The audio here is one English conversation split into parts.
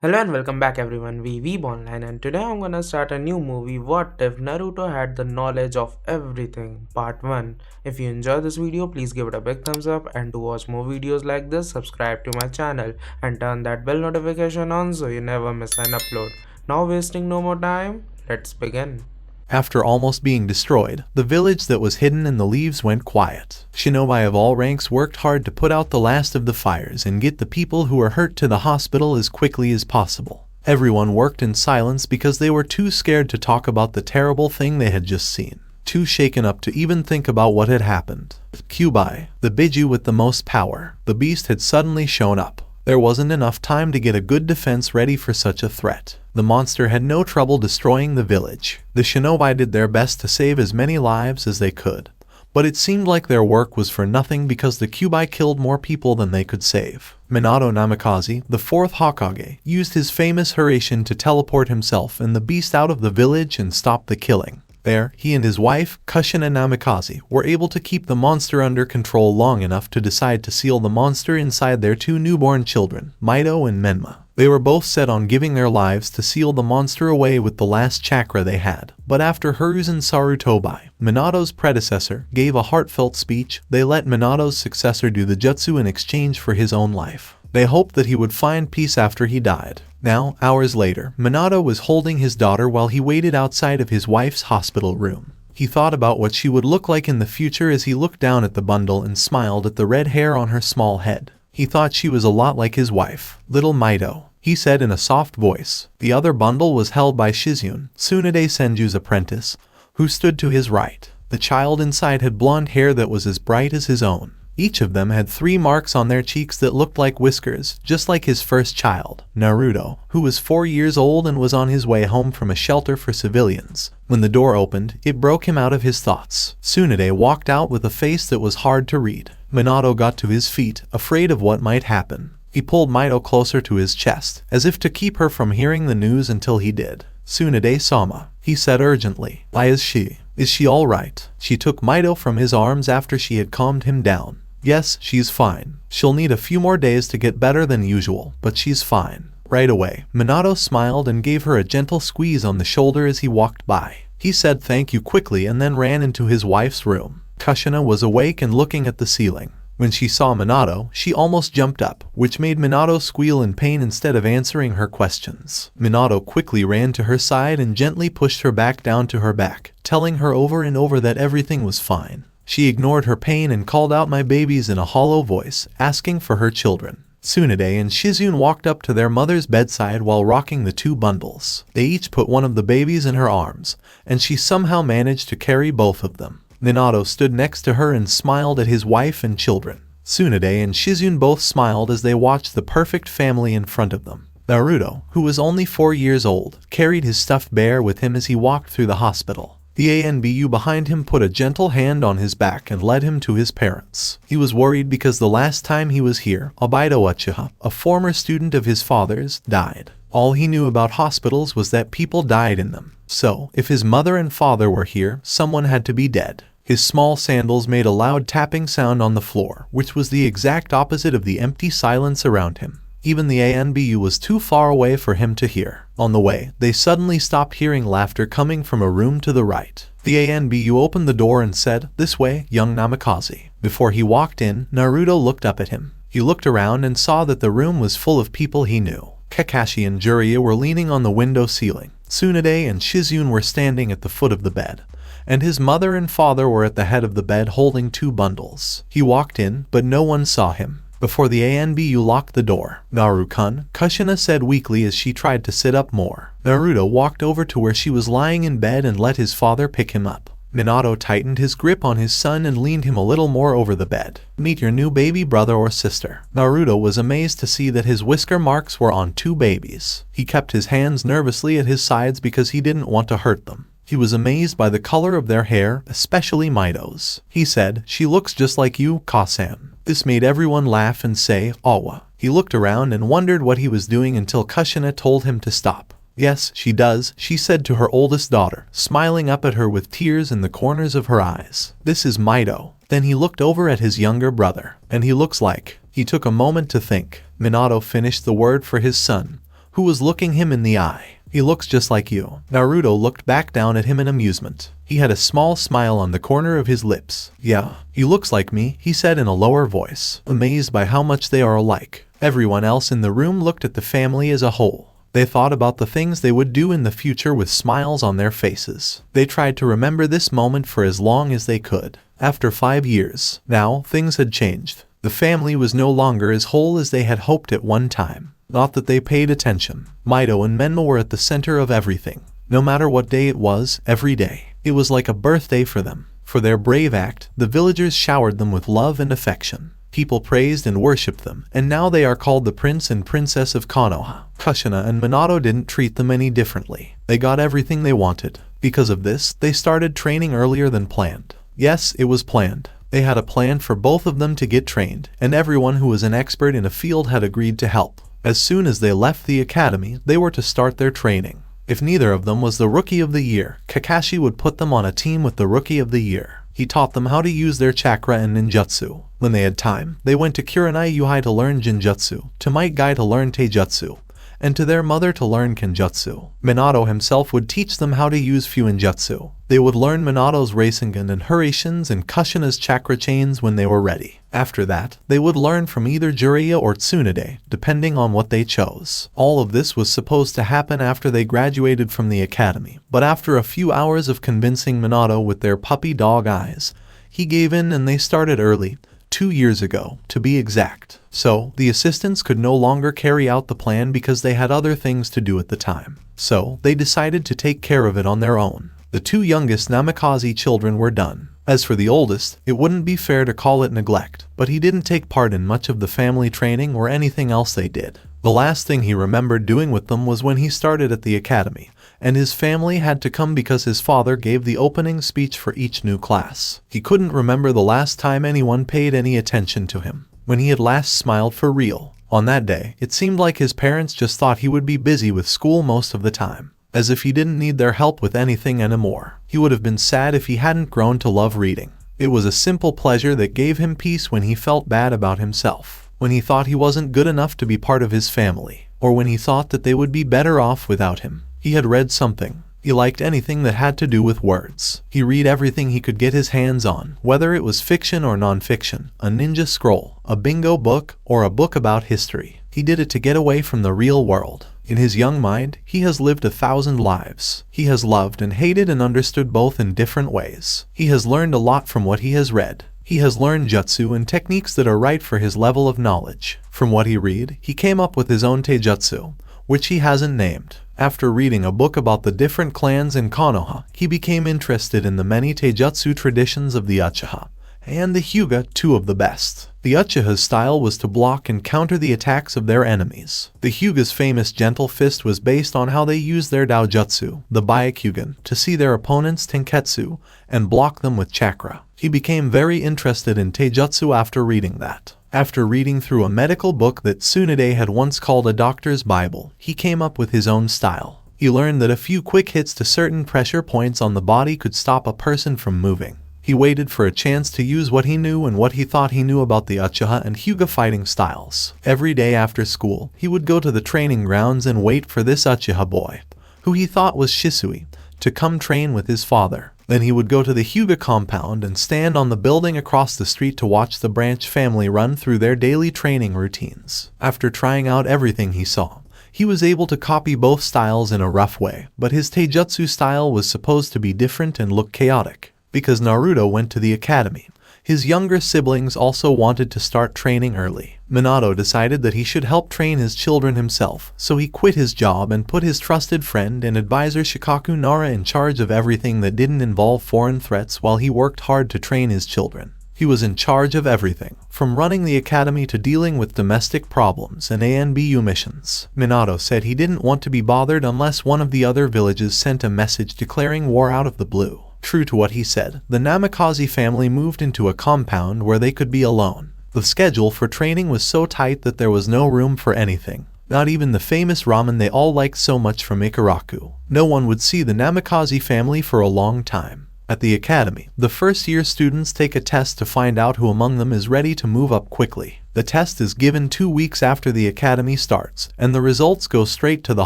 Hello and welcome back everyone, we Weeb Online, and today I'm gonna start a new movie, What If Naruto Had the Knowledge of Everything, Part 1. If you enjoy this video, please give it a big thumbs up, and to watch more videos like this, subscribe to my channel and turn that bell notification on so you never miss an upload. Now wasting no more time, let's begin. After almost being destroyed, the village that was hidden in the leaves went quiet. Shinobi of all ranks worked hard to put out the last of the fires and get the people who were hurt to the hospital as quickly as possible. Everyone worked in silence because they were too scared to talk about the terrible thing they had just seen. Too shaken up to even think about what had happened. Kyuubi, the Biju with the most power, the beast had suddenly shown up. There wasn't enough time to get a good defense ready for such a threat. The monster had no trouble destroying the village. The shinobi did their best to save as many lives as they could. But it seemed like their work was for nothing because the Kyuubi killed more people than they could save. Minato Namikaze, the fourth Hokage, used his famous Hiraishin to teleport himself and the beast out of the village and stop the killing. There, he and his wife, Kushina Namikaze, were able to keep the monster under control long enough to decide to seal the monster inside their two newborn children, Mito and Menma. They were both set on giving their lives to seal the monster away with the last chakra they had. But after Hiruzen Sarutobi, Minato's predecessor, gave a heartfelt speech, they let Minato's successor do the jutsu in exchange for his own life. They hoped that he would find peace after he died. Now, hours later, Minato was holding his daughter while he waited outside of his wife's hospital room. He thought about what she would look like in the future as he looked down at the bundle and smiled at the red hair on her small head. He thought she was a lot like his wife, little Mito, he said in a soft voice. The other bundle was held by Shizune, Tsunade Senju's apprentice, who stood to his right. The child inside had blonde hair that was as bright as his own. Each of them had 3 marks on their cheeks that looked like whiskers, just like his first child, Naruto, who was 4 years old and was on his way home from a shelter for civilians. When the door opened, it broke him out of his thoughts. Tsunade walked out with a face that was hard to read. Minato got to his feet, afraid of what might happen. He pulled Mito closer to his chest, as if to keep her from hearing the news until he did. "Tsunade-sama," he said urgently. "Why is she? Is she all right?" She took Mito from his arms after she had calmed him down. "Yes, she's fine. She'll need a few more days to get better than usual, but she's fine." Right away, Minato smiled and gave her a gentle squeeze on the shoulder as he walked by. He said thank you quickly and then ran into his wife's room. Kushina was awake and looking at the ceiling. When she saw Minato, she almost jumped up, which made Minato squeal in pain instead of answering her questions. Minato quickly ran to her side and gently pushed her back down to her back, telling her over and over that everything was fine. She ignored her pain and called out "my babies" in a hollow voice, asking for her children. Tsunade and Shizune walked up to their mother's bedside while rocking the 2 bundles. They each put one of the babies in her arms, and she somehow managed to carry both of them. Minato stood next to her and smiled at his wife and children. Tsunade and Shizune both smiled as they watched the perfect family in front of them. Naruto, who was only 4 years old, carried his stuffed bear with him as he walked through the hospital. The ANBU behind him put a gentle hand on his back and led him to his parents. He was worried because the last time he was here, Obito Uchiha, a former student of his father's, died. All he knew about hospitals was that people died in them. So, if his mother and father were here, someone had to be dead. His small sandals made a loud tapping sound on the floor, which was the exact opposite of the empty silence around him. Even the ANBU was too far away for him to hear. On the way, they suddenly stopped hearing laughter coming from a room to the right. The ANBU opened the door and said, "This way, young Namikaze." Before he walked in, Naruto looked up at him. He looked around and saw that the room was full of people he knew. Kakashi and Jiraiya were leaning on the window ceiling. Tsunade and Shizune were standing at the foot of the bed. And his mother and father were at the head of the bed holding 2 bundles. He walked in, but no one saw him. Before the ANBU locked the door, "Naru-kun," Kushina said weakly as she tried to sit up more. Naruto walked over to where she was lying in bed and let his father pick him up. Minato tightened his grip on his son and leaned him a little more over the bed. "Meet your new baby brother or sister." Naruto was amazed to see that his whisker marks were on 2 babies. He kept his hands nervously at his sides because he didn't want to hurt them. He was amazed by the color of their hair, especially Mito's. He said, "She looks just like you, Kasan." This made everyone laugh and say, "Awa." He looked around and wondered what he was doing until Kushina told him to stop. "Yes, she does," she said to her oldest daughter, smiling up at her with tears in the corners of her eyes. "This is Mito." Then he looked over at his younger brother. "And he looks like..." He took a moment to think. Minato finished the word for his son, who was looking him in the eye. He looks just like you. Naruto looked back down at him in amusement. He had a small smile on the corner of his lips. Yeah, he looks like me, he said in a lower voice, amazed by how much they are alike. Everyone else in the room looked at the family as a whole. They thought about the things they would do in the future with smiles on their faces. They tried to remember this moment for as long as they could. After 5 years, now, things had changed. The family was no longer as whole as they had hoped at one time. Not that they paid attention. Mito and Menma were at the center of everything. No matter what day it was, every day. It was like a birthday for them. For their brave act, the villagers showered them with love and affection. People praised and worshipped them, and now they are called the Prince and Princess of Konoha. Kushina and Minato didn't treat them any differently. They got everything they wanted. Because of this, they started training earlier than planned. Yes, it was planned. They had a plan for both of them to get trained, and everyone who was an expert in a field had agreed to help. As soon as they left the academy, they were to start their training. If neither of them was the Rookie of the Year, Kakashi would put them on a team with the Rookie of the Year. He taught them how to use their chakra and ninjutsu. When they had time, they went to Kurenai Yuhai to learn Jinjutsu, to Might Guy to learn Taijutsu, and to their mother to learn Kenjutsu. Minato himself would teach them how to use Fuinjutsu. They would learn Minato's Rasengan and Hurishins and Kushina's chakra chains when they were ready. After that, they would learn from either Jiraiya or Tsunade, depending on what they chose. All of this was supposed to happen after they graduated from the academy, but after a few hours of convincing Minato with their puppy dog eyes, he gave in and they started early, 2 years ago, to be exact. So, the assistants could no longer carry out the plan because they had other things to do at the time. So, they decided to take care of it on their own. The 2 youngest Namikaze children were done. As for the oldest, it wouldn't be fair to call it neglect, but he didn't take part in much of the family training or anything else they did. The last thing he remembered doing with them was when he started at the academy, and his family had to come because his father gave the opening speech for each new class. He couldn't remember the last time anyone paid any attention to him, when he had last smiled for real. On that day, it seemed like his parents just thought he would be busy with school most of the time, as if he didn't need their help with anything anymore. He would have been sad if he hadn't grown to love reading. It was a simple pleasure that gave him peace when he felt bad about himself, when he thought he wasn't good enough to be part of his family, or when he thought that they would be better off without him. He had read something. He liked anything that had to do with words. He read everything he could get his hands on, whether it was fiction or non-fiction, a ninja scroll, a bingo book, or a book about history. He did it to get away from the real world. In his young mind, he has lived 1,000 lives. He has loved and hated and understood both in different ways. He has learned a lot from what he has read. He has learned jutsu and techniques that are right for his level of knowledge. From what he read, he came up with his own taijutsu, which he hasn't named. After reading a book about the different clans in Konoha, he became interested in the many taijutsu traditions of the Uchiha, and the Hyuga, 2 of the best. The Uchiha's style was to block and counter the attacks of their enemies. The Hyuga's famous gentle fist was based on how they used their Daojutsu, the Byakugan, to see their opponents' Tenketsu and block them with chakra. He became very interested in taijutsu after reading that. After reading through a medical book that Tsunade had once called a doctor's Bible, he came up with his own style. He learned that a few quick hits to certain pressure points on the body could stop a person from moving. He waited for a chance to use what he knew and what he thought he knew about the Uchiha and Hyuga fighting styles. Every day after school, he would go to the training grounds and wait for this Uchiha boy, who he thought was Shisui, to come train with his father. Then he would go to the Hyuga compound and stand on the building across the street to watch the Branch family run through their daily training routines. After trying out everything he saw, he was able to copy both styles in a rough way, but his taijutsu style was supposed to be different and look chaotic. Because Naruto went to the academy, his younger siblings also wanted to start training early. Minato decided that he should help train his children himself, so he quit his job and put his trusted friend and advisor Shikaku Nara in charge of everything that didn't involve foreign threats while he worked hard to train his children. He was in charge of everything, from running the academy to dealing with domestic problems and ANBU missions. Minato said he didn't want to be bothered unless one of the other villages sent a message declaring war out of the blue. True to what he said, the Namikaze family moved into a compound where they could be alone. The schedule for training was so tight that there was no room for anything. Not even the famous ramen they all liked so much from Ichiraku. No one would see the Namikaze family for a long time. At the academy, the first-year students take a test to find out who among them is ready to move up quickly. The test is given 2 weeks after the academy starts, and the results go straight to the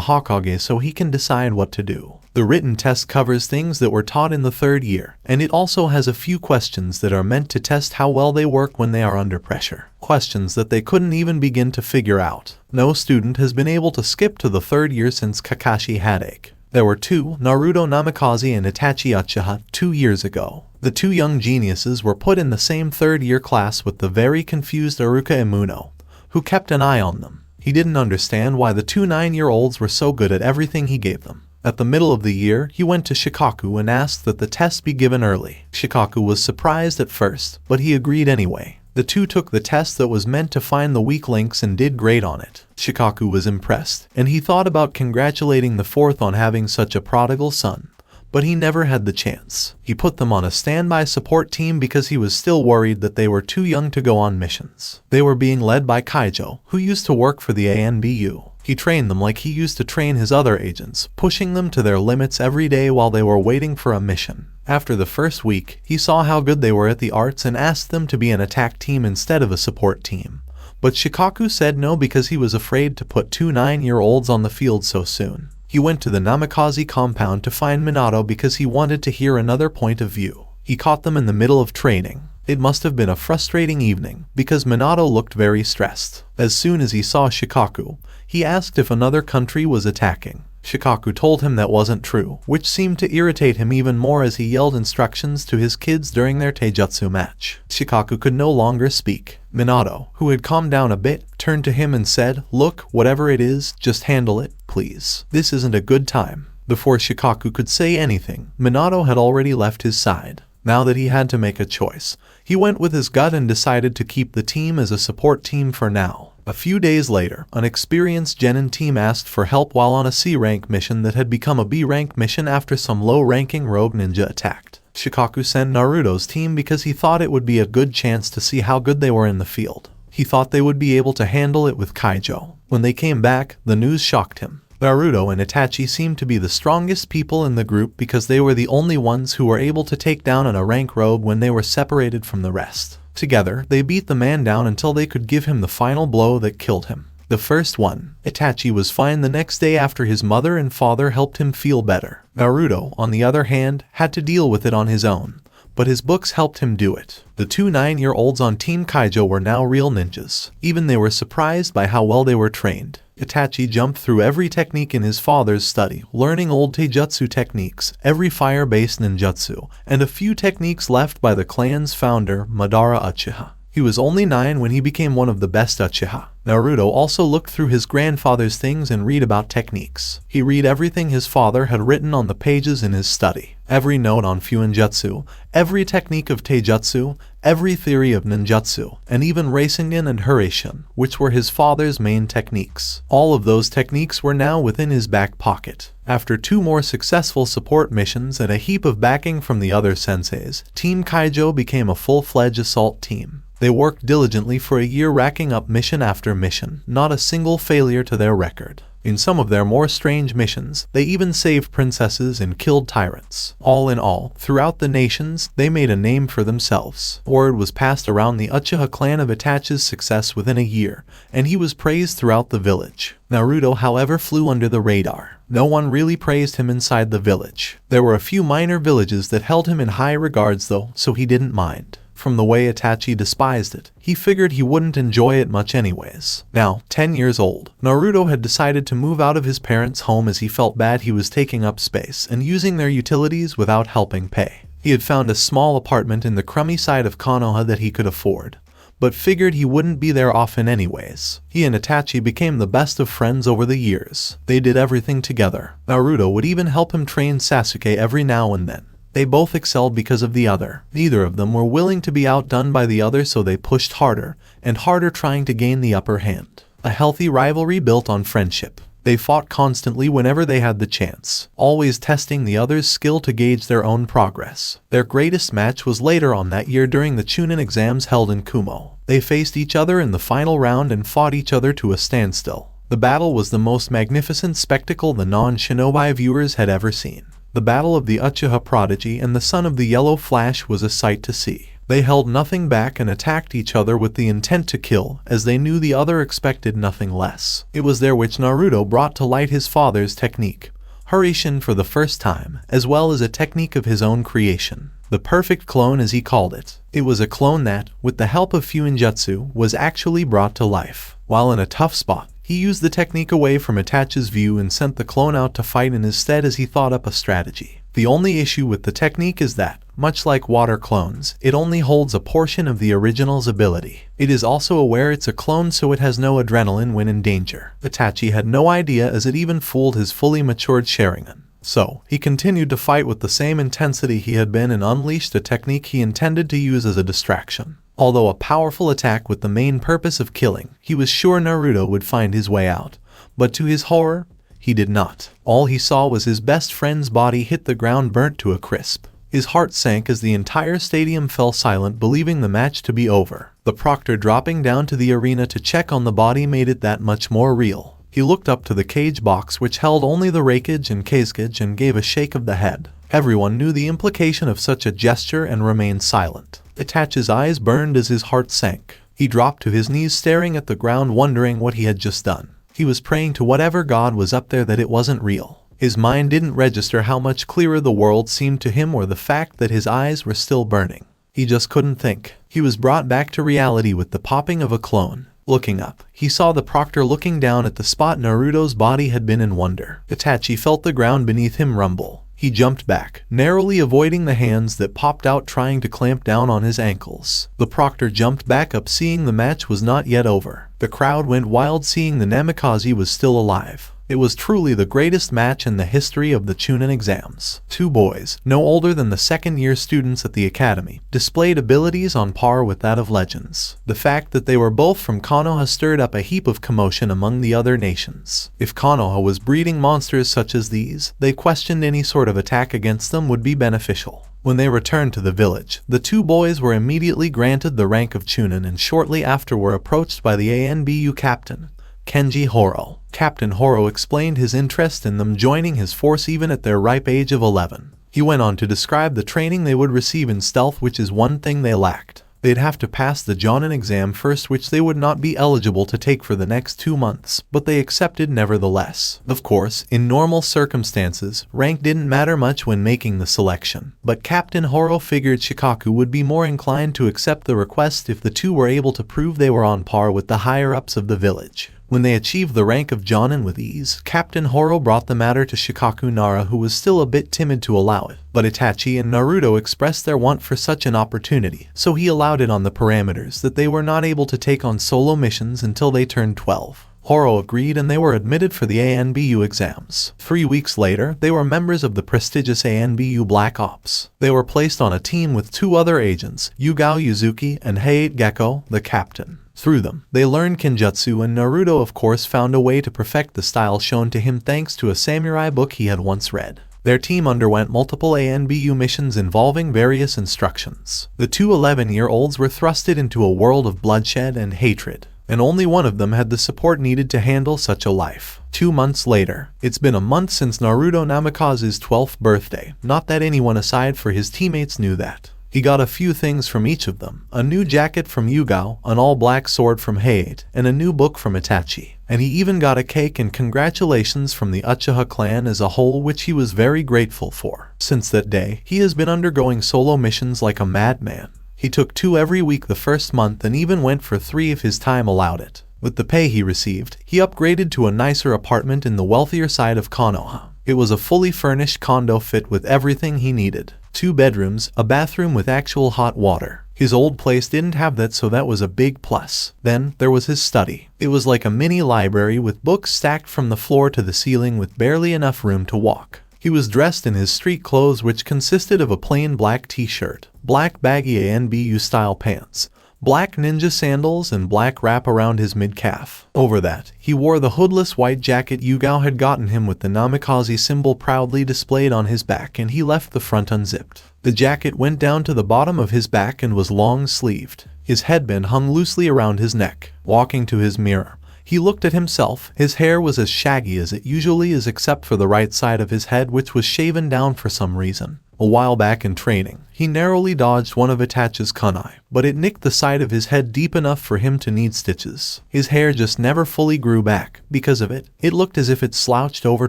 Hokage so he can decide what to do. The written test covers things that were taught in the 3rd year, and it also has a few questions that are meant to test how well they work when they are under pressure. Questions that they couldn't even begin to figure out. No student has been able to skip to the 3rd year since Kakashi Hadake. There were 2, Naruto Namikaze and Itachi Uchiha, 2 years ago. The 2 young geniuses were put in the same 3rd year class with the very confused Iruka Imuno, who kept an eye on them. He didn't understand why the 2 9-year-olds were so good at everything he gave them. At the middle of the year, he went to Shikaku and asked that the test be given early. Shikaku was surprised at first, but he agreed anyway. The 2 took the test that was meant to find the weak links and did great on it. Shikaku was impressed, and he thought about congratulating the 4th on having such a prodigal son. But he never had the chance. He put them on a standby support team because he was still worried that they were too young to go on missions. They were being led by Kaijo, who used to work for the ANBU. He trained them like he used to train his other agents, pushing them to their limits every day while they were waiting for a mission. After the first week, he saw how good they were at the arts and asked them to be an attack team instead of a support team. But Shikaku said no because he was afraid to put 2 9-year-olds on the field so soon. He went to the Namikaze compound to find Minato because he wanted to hear another point of view. He caught them in the middle of training. It must have been a frustrating evening, because Minato looked very stressed. As soon as he saw Shikaku, he asked if another country was attacking. Shikaku told him that wasn't true, which seemed to irritate him even more as he yelled instructions to his kids during their taijutsu match. Shikaku could no longer speak. Minato, who had calmed down a bit, turned to him and said, "Look, whatever it is, just handle it, please. This isn't a good time." Before Shikaku could say anything, Minato had already left his side. Now that he had to make a choice, he went with his gut and decided to keep the team as a support team for now. A few days later, an experienced genin team asked for help while on a C-rank mission that had become a B-rank mission after some low-ranking rogue ninja attacked. Shikaku sent Naruto's team because he thought it would be a good chance to see how good they were in the field. He thought they would be able to handle it with Kaijo. When they came back, the news shocked him. Naruto and Itachi seemed to be the strongest people in the group because they were the only ones who were able to take down a rank rogue when they were separated from the rest. Together, they beat the man down until they could give him the final blow that killed him. The first one, Itachi was fine the next day after his mother and father helped him feel better. Naruto, on the other hand, had to deal with it on his own, but his books helped him do it. The 2 9-year-olds on Team Kaijo were now real ninjas. Even they were surprised by how well they were trained. Itachi jumped through every technique in his father's study, learning old taijutsu techniques, every fire-based ninjutsu, and a few techniques left by the clan's founder, Madara Uchiha. He was only 9 when he became one of the best Uchiha. Naruto also looked through his grandfather's things and read about techniques. He read everything his father had written on the pages in his study. Every note on Fuinjutsu, every technique of taijutsu, every theory of ninjutsu, and even Rasengan and Hiraishin, which were his father's main techniques. All of those techniques were now within his back pocket. After 2 more successful support missions and a heap of backing from the other senseis, Team Kaijo became a full-fledged assault team. They worked diligently for a year, racking up mission after mission, not a single failure to their record. In some of their more strange missions, they even saved princesses and killed tyrants. All in all, throughout the nations, they made a name for themselves. Word was passed around the Uchiha clan of Itachi's success within a year, and he was praised throughout the village. Naruto, however, flew under the radar. No one really praised him inside the village. There were a few minor villages that held him in high regards though, so he didn't mind. From the way Itachi despised it, he figured he wouldn't enjoy it much anyways. Now, 10 years old, Naruto had decided to move out of his parents' home as he felt bad he was taking up space and using their utilities without helping pay. He had found a small apartment in the crummy side of Konoha that he could afford, but figured he wouldn't be there often anyways. He and Itachi became the best of friends over the years. They did everything together. Naruto would even help him train Sasuke every now and then. They both excelled because of the other. Neither of them were willing to be outdone by the other, so they pushed harder and harder, trying to gain the upper hand. A healthy rivalry built on friendship. They fought constantly whenever they had the chance, always testing the other's skill to gauge their own progress. Their greatest match was later on that year during the Chunin exams held in Kumo. They faced each other in the final round and fought each other to a standstill. The battle was the most magnificent spectacle the non-shinobi viewers had ever seen. The battle of the Uchiha Prodigy and the son of the Yellow Flash was a sight to see. They held nothing back and attacked each other with the intent to kill, as they knew the other expected nothing less. It was there which Naruto brought to light his father's technique, Harishin, for the first time, as well as a technique of his own creation. The perfect clone, as he called it. It was a clone that, with the help of Fuinjutsu, was actually brought to life. While in a tough spot, he used the technique away from Itachi's view and sent the clone out to fight in his stead as he thought up a strategy. The only issue with the technique is that, much like water clones, it only holds a portion of the original's ability. It is also aware it's a clone, so it has no adrenaline when in danger. Itachi had no idea, as it even fooled his fully matured Sharingan. So, he continued to fight with the same intensity he had been and unleashed a technique he intended to use as a distraction. Although a powerful attack with the main purpose of killing, he was sure Naruto would find his way out. But to his horror, he did not. All he saw was his best friend's body hit the ground, burnt to a crisp. His heart sank as the entire stadium fell silent, believing the match to be over. The proctor dropping down to the arena to check on the body made it that much more real. He looked up to the cage box, which held only the Reikage and Kazekage, and gave a shake of the head. Everyone knew the implication of such a gesture and remained silent. Itachi's eyes burned as his heart sank. He dropped to his knees, staring at the ground, wondering what he had just done. He was praying to whatever god was up there that it wasn't real. His mind didn't register how much clearer the world seemed to him, or the fact that his eyes were still burning. He just couldn't think. He was brought back to reality with the popping of a clone. Looking up, he saw the proctor looking down at the spot Naruto's body had been in wonder. Itachi felt the ground beneath him rumble. He jumped back, narrowly avoiding the hands that popped out, trying to clamp down on his ankles. The proctor jumped back up, seeing the match was not yet over. The crowd went wild, seeing the Namikaze was still alive. It was truly the greatest match in the history of the Chunin exams. Two boys, no older than the second-year students at the academy, displayed abilities on par with that of legends. The fact that they were both from Konoha stirred up a heap of commotion among the other nations. If Konoha was breeding monsters such as these, they questioned any sort of attack against them would be beneficial. When they returned to the village, the two boys were immediately granted the rank of Chunin, and shortly after were approached by the ANBU captain, Kenji Horo. Captain Horo explained his interest in them joining his force even at their ripe age of 11. He went on to describe the training they would receive in stealth, which is one thing they lacked. They'd have to pass the Jonin exam first, which they would not be eligible to take for the next 2 months, but they accepted nevertheless. Of course, in normal circumstances, rank didn't matter much when making the selection, but Captain Horo figured Shikaku would be more inclined to accept the request if the two were able to prove they were on par with the higher-ups of the village. When they achieved the rank of Jonin with ease, Captain Horo brought the matter to Shikaku Nara, who was still a bit timid to allow it. But Itachi and Naruto expressed their want for such an opportunity, so he allowed it on the parameters that they were not able to take on solo missions until they turned 12. Horo agreed, and they were admitted for the ANBU exams. 3 weeks later, they were members of the prestigious ANBU Black Ops. They were placed on a team with 2 other agents, Yugao Yuzuki and Hayate Gecko, the captain. Through them, they learned Kenjutsu, and Naruto of course found a way to perfect the style shown to him thanks to a samurai book he had once read. Their team underwent multiple ANBU missions involving various instructions. The 2 11-year-olds were thrusted into a world of bloodshed and hatred, and only one of them had the support needed to handle such a life. 2 months later, it's been a month since Naruto Namikaze's 12th birthday, not that anyone aside for his teammates knew that. He got a few things from each of them, a new jacket from Yugao, an all-black sword from Hayate, and a new book from Itachi. And he even got a cake and congratulations from the Uchiha clan as a whole, which he was very grateful for. Since that day, he has been undergoing solo missions like a madman. He took 2 every week the first month and even went for 3 if his time allowed it. With the pay he received, he upgraded to a nicer apartment in the wealthier side of Konoha. It was a fully furnished condo fit with everything he needed. 2 bedrooms, a bathroom with actual hot water. His old place didn't have that, so that was a big plus. Then, there was his study. It was like a mini library with books stacked from the floor to the ceiling with barely enough room to walk. He was dressed in his street clothes, which consisted of a plain black t-shirt, black baggy ANBU style pants, black ninja sandals, and black wrap around his mid-calf. Over that, he wore the hoodless white jacket Yugao had gotten him with the Namikaze symbol proudly displayed on his back, and he left the front unzipped. The jacket went down to the bottom of his back and was long-sleeved. His headband hung loosely around his neck. Walking to his mirror, He looked at himself. His hair was as shaggy as it usually is except for the right side of his head, which was shaven down for some reason. A while back in training, he narrowly dodged one of Itachi's kunai, but it nicked the side of his head deep enough for him to need stitches. His hair just never fully grew back. Because of it, it looked as if it slouched over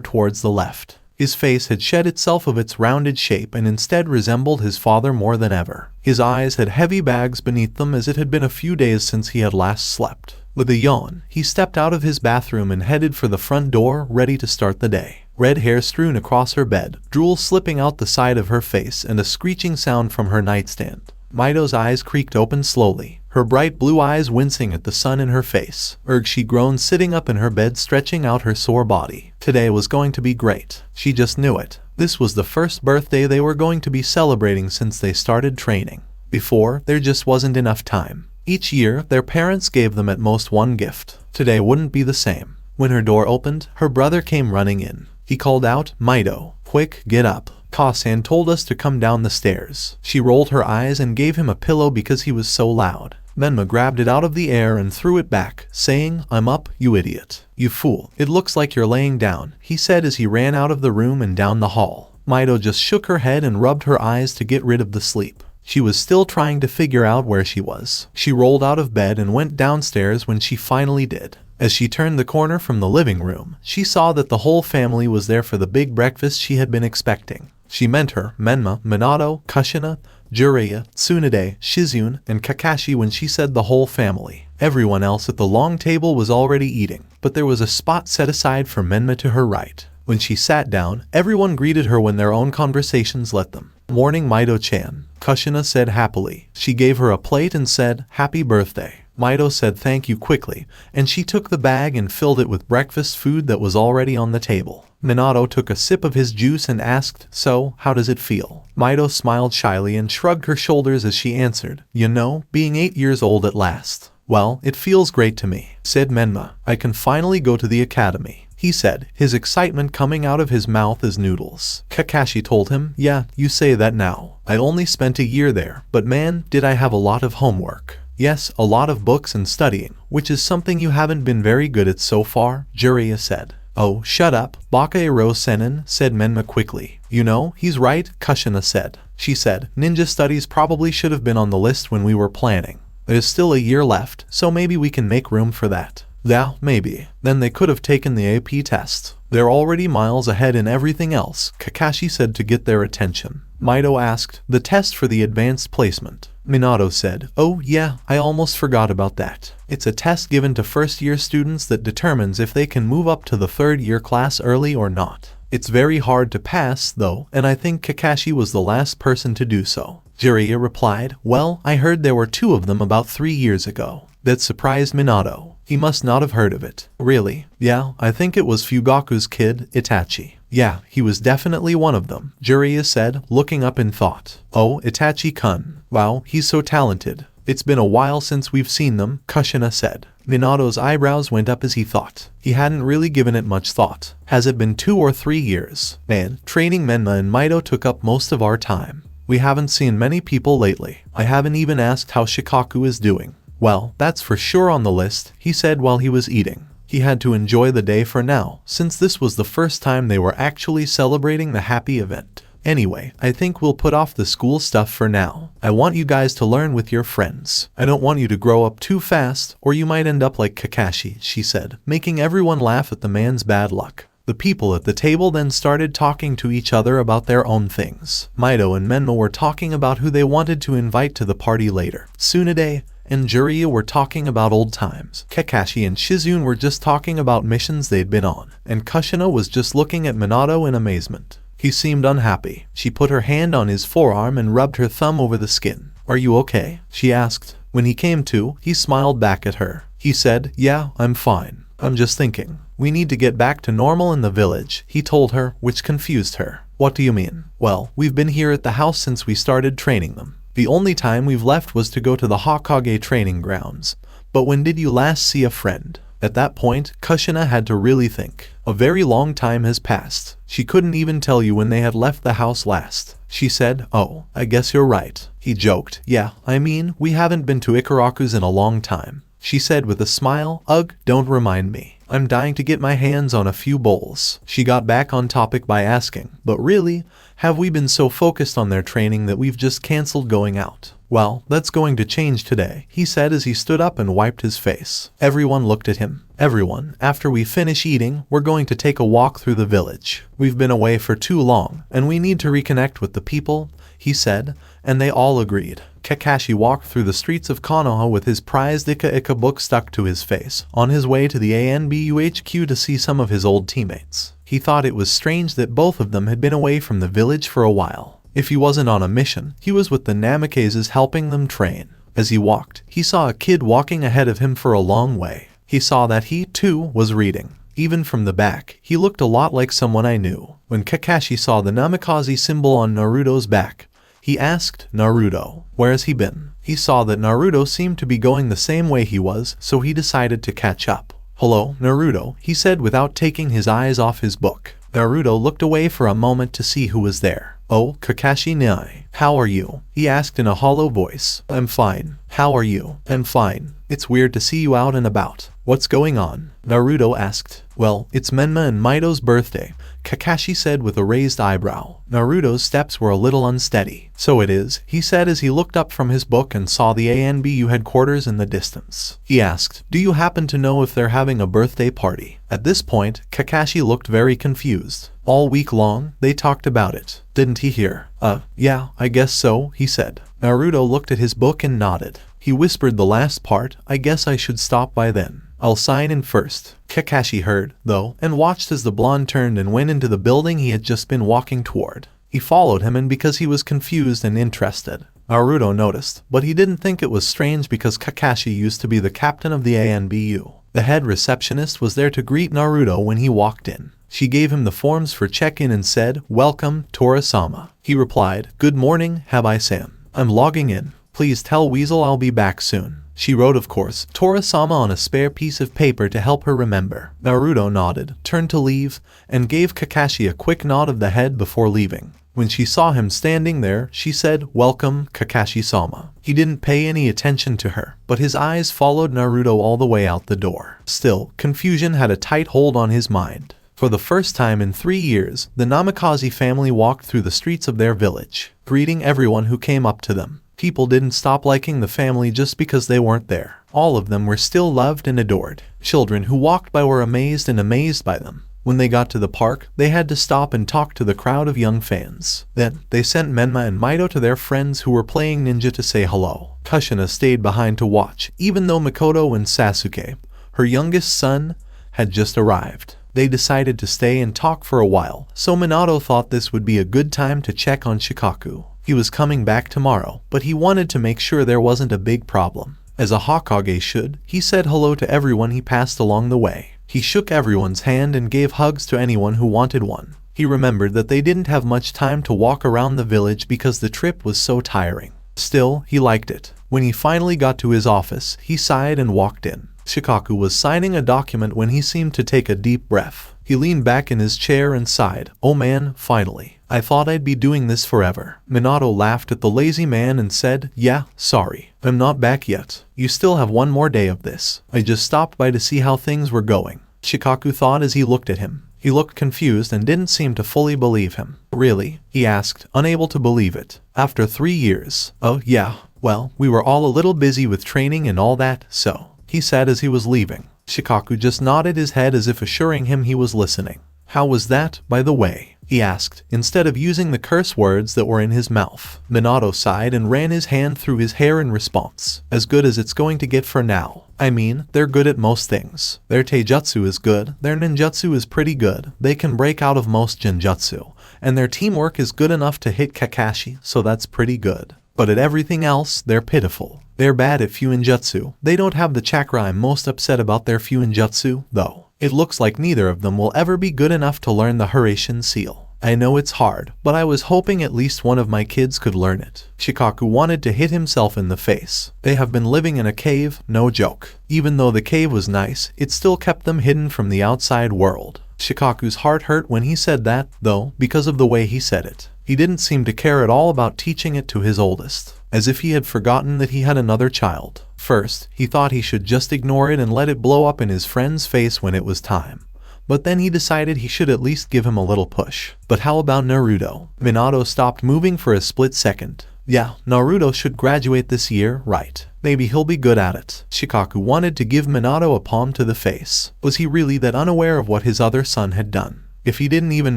towards the left. His face had shed itself of its rounded shape and instead resembled his father more than ever. His eyes had heavy bags beneath them as it had been a few days since he had last slept. With a yawn, he stepped out of his bathroom and headed for the front door, ready to start the day. Red hair strewn across her bed, drool slipping out the side of her face, and a screeching sound from her nightstand. Mido's eyes creaked open slowly, her bright blue eyes wincing at the sun in her face. She groaned sitting up in her bed, stretching out her sore body. Today was going to be great. She just knew it. This was the first birthday they were going to be celebrating since they started training. Before, there just wasn't enough time. Each year, their parents gave them at most one gift. Today wouldn't be the same. When her door opened, her brother came running in. He called out, "Mido, quick, get up. Kasan told us to come down the stairs." She rolled her eyes and gave him a pillow because he was so loud. Menma grabbed it out of the air and threw it back, saying, "I'm up, you idiot. You fool. It looks like you're laying down," he said as he ran out of the room and down the hall. Mido just shook her head and rubbed her eyes to get rid of the sleep. She was still trying to figure out where she was. She rolled out of bed and went downstairs when she finally did. As she turned the corner from the living room, she saw that the whole family was there for the big breakfast she had been expecting. She meant her, Menma, Minato, Kushina, Jiraiya, Tsunade, Shizune, and Kakashi when she said the whole family. Everyone else at the long table was already eating, but there was a spot set aside for Menma to her right. When she sat down, everyone greeted her when their own conversations let them. "Morning, Mido-chan," Kushina said happily. She gave her a plate and said, "Happy birthday." Mido said thank you quickly, and she took the bag and filled it with breakfast food that was already on the table. Minato took a sip of his juice and asked, "So, how does it feel?" Mido smiled shyly and shrugged her shoulders as she answered, "You know, being 8 years old at last." "Well, it feels great to me," said Menma. "I can finally go to the academy," he said, his excitement coming out of his mouth as noodles. Kakashi told him, "Yeah, you say that now. I only spent a year there, but man, did I have a lot of homework." "Yes, a lot of books and studying, which is something you haven't been very good at so far," Jiraiya said. "Oh, shut up, Bakaero Senin," said Menma quickly. "You know, he's right," Kushina said. She said, "Ninja studies probably should have been on the list when we were planning. There's still a year left, so maybe we can make room for that." "Yeah, maybe. Then they could have taken the AP test. They're already miles ahead in everything else," Kakashi said to get their attention. Mido asked, "The test for the advanced placement?" Minato said, "Oh yeah, I almost forgot about that. It's a test given to first-year students that determines if they can move up to the third-year class early or not. It's very hard to pass, though, and I think Kakashi was the last person to do so." Jiraiya replied, "Well, I heard there were 2 of them about 3 years ago." That surprised Minato. He must not have heard of it. "Really?" "Yeah, I think it was Fugaku's kid, Itachi." "Yeah, he was definitely one of them," Jiraiya said, looking up in thought. "Oh, Itachi-kun. Wow, he's so talented. It's been a while since we've seen them," Kushina said. Minato's eyebrows went up as he thought. He hadn't really given it much thought. "Has it been 2 or 3 years? Man, training Menma and Mido took up most of our time. We haven't seen many people lately. I haven't even asked how Shikaku is doing." "Well, that's for sure on the list," he said while he was eating. He had to enjoy the day for now, since this was the first time they were actually celebrating the happy event. "Anyway, I think we'll put off the school stuff for now. I want you guys to learn with your friends. I don't want you to grow up too fast, or you might end up like Kakashi," she said, making everyone laugh at the man's bad luck. The people at the table then started talking to each other about their own things. Mido and Menma were talking about who they wanted to invite to the party later. Tsunade and Jiraiya were talking about old times. Kakashi and Shizune were just talking about missions they'd been on, and Kushina was just looking at Minato in amazement. He seemed unhappy. She put her hand on his forearm and rubbed her thumb over the skin. "Are you okay?" she asked. When he came to, he smiled back at her. He said, "Yeah, I'm fine. I'm just thinking. We need to get back to normal in the village," he told her, which confused her. "What do you mean?" "Well, we've been here at the house since we started training them. The only time we've left was to go to the Hokage training grounds. But when did you last see a friend?" At that point, Kushina had to really think. A very long time has passed. She couldn't even tell you when they had left the house last. She said, "Oh, I guess you're right." He joked, "Yeah, I mean, we haven't been to Ichiraku's in a long time." she said with a smile. Ugh, don't remind me. I'm dying to get my hands on a few bowls. She got back on topic by asking, but really, have we been so focused on their training that we've just cancelled going out? Well, that's going to change today, he said as he stood up and wiped his face. Everyone looked at him. Everyone, after we finish eating, we're going to take a walk through the village. We've been away for too long, and we need to reconnect with the people, he said, and they all agreed. Kakashi walked through the streets of Konoha with his prized Ika book stuck to his face, on his way to the ANBU HQ to see some of his old teammates. He thought it was strange that both of them had been away from the village for a while. If he wasn't on a mission, he was with the Namikazes helping them train. As he walked, he saw a kid walking ahead of him for a long way. He saw that he, too, was reading. Even from the back, he looked a lot like someone I knew. When Kakashi saw the Namikaze symbol on Naruto's back, he asked Naruto, where has he been? He saw that Naruto seemed to be going the same way he was, so he decided to catch up. Hello, Naruto, he said without taking his eyes off his book. Naruto looked away for a moment to see who was there. Oh, Kakashi Nai, how are you? He asked in a hollow voice. I'm fine. How are you? I'm fine. It's weird to see you out and about. What's going on? Naruto asked. Well, it's Menma and Mito's birthday, Kakashi said with a raised eyebrow. Naruto's steps were a little unsteady. So it is, he said as he looked up from his book and saw the ANBU headquarters in the distance. He asked, do you happen to know if they're having a birthday party? At this point, Kakashi looked very confused. All week long, they talked about it. Didn't he hear? Yeah, I guess so, he said. Naruto looked at his book and nodded. He whispered the last part, I guess I should stop by then. I'll sign in first. Kakashi heard, though, and watched as the blonde turned and went into the building he had just been walking toward. He followed him, and because he was confused and interested, Naruto noticed, but he didn't think it was strange because Kakashi used to be the captain of the ANBU. The head receptionist was there to greet Naruto when he walked in. She gave him the forms for check-in and said, Welcome, Tora-sama. He replied, Good morning, Habai-san. I'm logging in. Please tell Weasel I'll be back soon. She wrote, of course, Tora-sama on a spare piece of paper to help her remember. Naruto nodded, turned to leave, and gave Kakashi a quick nod of the head before leaving. When she saw him standing there, she said, Welcome, Kakashi-sama. He didn't pay any attention to her, but his eyes followed Naruto all the way out the door. Still, confusion had a tight hold on his mind. For the first time in 3 years, the Namikaze family walked through the streets of their village, greeting everyone who came up to them. People didn't stop liking the family just because they weren't there. All of them were still loved and adored. Children who walked by were amazed by them. When they got to the park, they had to stop and talk to the crowd of young fans. Then, they sent Menma and Mito to their friends who were playing ninja to say hello. Kushina stayed behind to watch, even though Makoto and Sasuke, her youngest son, had just arrived. They decided to stay and talk for a while, so Minato thought this would be a good time to check on Shikaku. He was coming back tomorrow, but he wanted to make sure there wasn't a big problem. As a Hokage should, he said hello to everyone he passed along the way. He shook everyone's hand and gave hugs to anyone who wanted one. He remembered that they didn't have much time to walk around the village because the trip was so tiring. Still, he liked it. When he finally got to his office, he sighed and walked in. Shikaku was signing a document when he seemed to take a deep breath. He leaned back in his chair and sighed. Oh man, finally. I thought I'd be doing this forever. Minato laughed at the lazy man and said, Yeah, sorry. I'm not back yet. You still have one more day of this. I just stopped by to see how things were going. Shikaku thought as he looked at him. He looked confused and didn't seem to fully believe him. Really? He asked, unable to believe it. After 3 years. Oh, yeah. Well, we were all a little busy with training and all that, so. He said as he was leaving. Shikaku just nodded his head as if assuring him he was listening. How was that, by the way? He asked, instead of using the curse words that were in his mouth. Minato sighed and ran his hand through his hair in response. As good as it's going to get for now. I mean, they're good at most things. Their taijutsu is good, their ninjutsu is pretty good, they can break out of most genjutsu, and their teamwork is good enough to hit Kakashi, so that's pretty good. But at everything else, they're pitiful. They're bad at Fuinjutsu. They don't have the chakra. I'm most upset about their Fuinjutsu, though. It looks like neither of them will ever be good enough to learn the Hiraishin seal. I know it's hard, but I was hoping at least one of my kids could learn it. Shikaku wanted to hit himself in the face. They have been living in a cave, no joke. Even though the cave was nice, it still kept them hidden from the outside world. Shikaku's heart hurt when he said that, though, because of the way he said it. He didn't seem to care at all about teaching it to his oldest. as if he had forgotten that he had another child. First, he thought he should just ignore it and let it blow up in his friend's face when it was time. But then he decided he should at least give him a little push. But how about Naruto? Minato stopped moving for a split second. Yeah, Naruto should graduate this year, right? Maybe he'll be good at it. Ichiraku wanted to give Minato a palm to the face. Was he really that unaware of what his other son had done? If he didn't even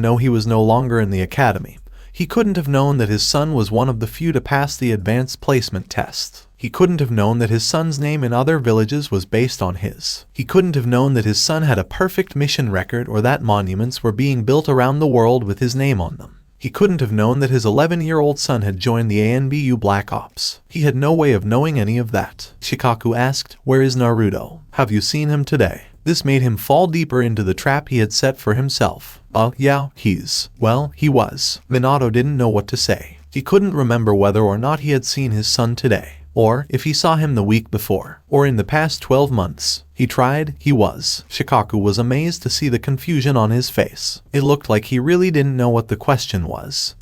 know he was no longer in the academy, he couldn't have known that his son was one of the few to pass the advanced placement test. He couldn't have known that his son's name in other villages was based on his. He couldn't have known that his son had a perfect mission record or that monuments were being built around the world with his name on them. He couldn't have known that his 11-year-old son had joined the ANBU Black Ops. He had no way of knowing any of that. Ichiraku asked, "Where is Naruto? Have you seen him today?" This made him fall deeper into the trap he had set for himself. Yeah, he was. Minato didn't know what to say. He couldn't remember whether or not he had seen his son today, or if he saw him the week before, or in the past 12 months. He tried, he was. Ichiraku was amazed to see the confusion on his face. It looked like he really didn't know what the question was.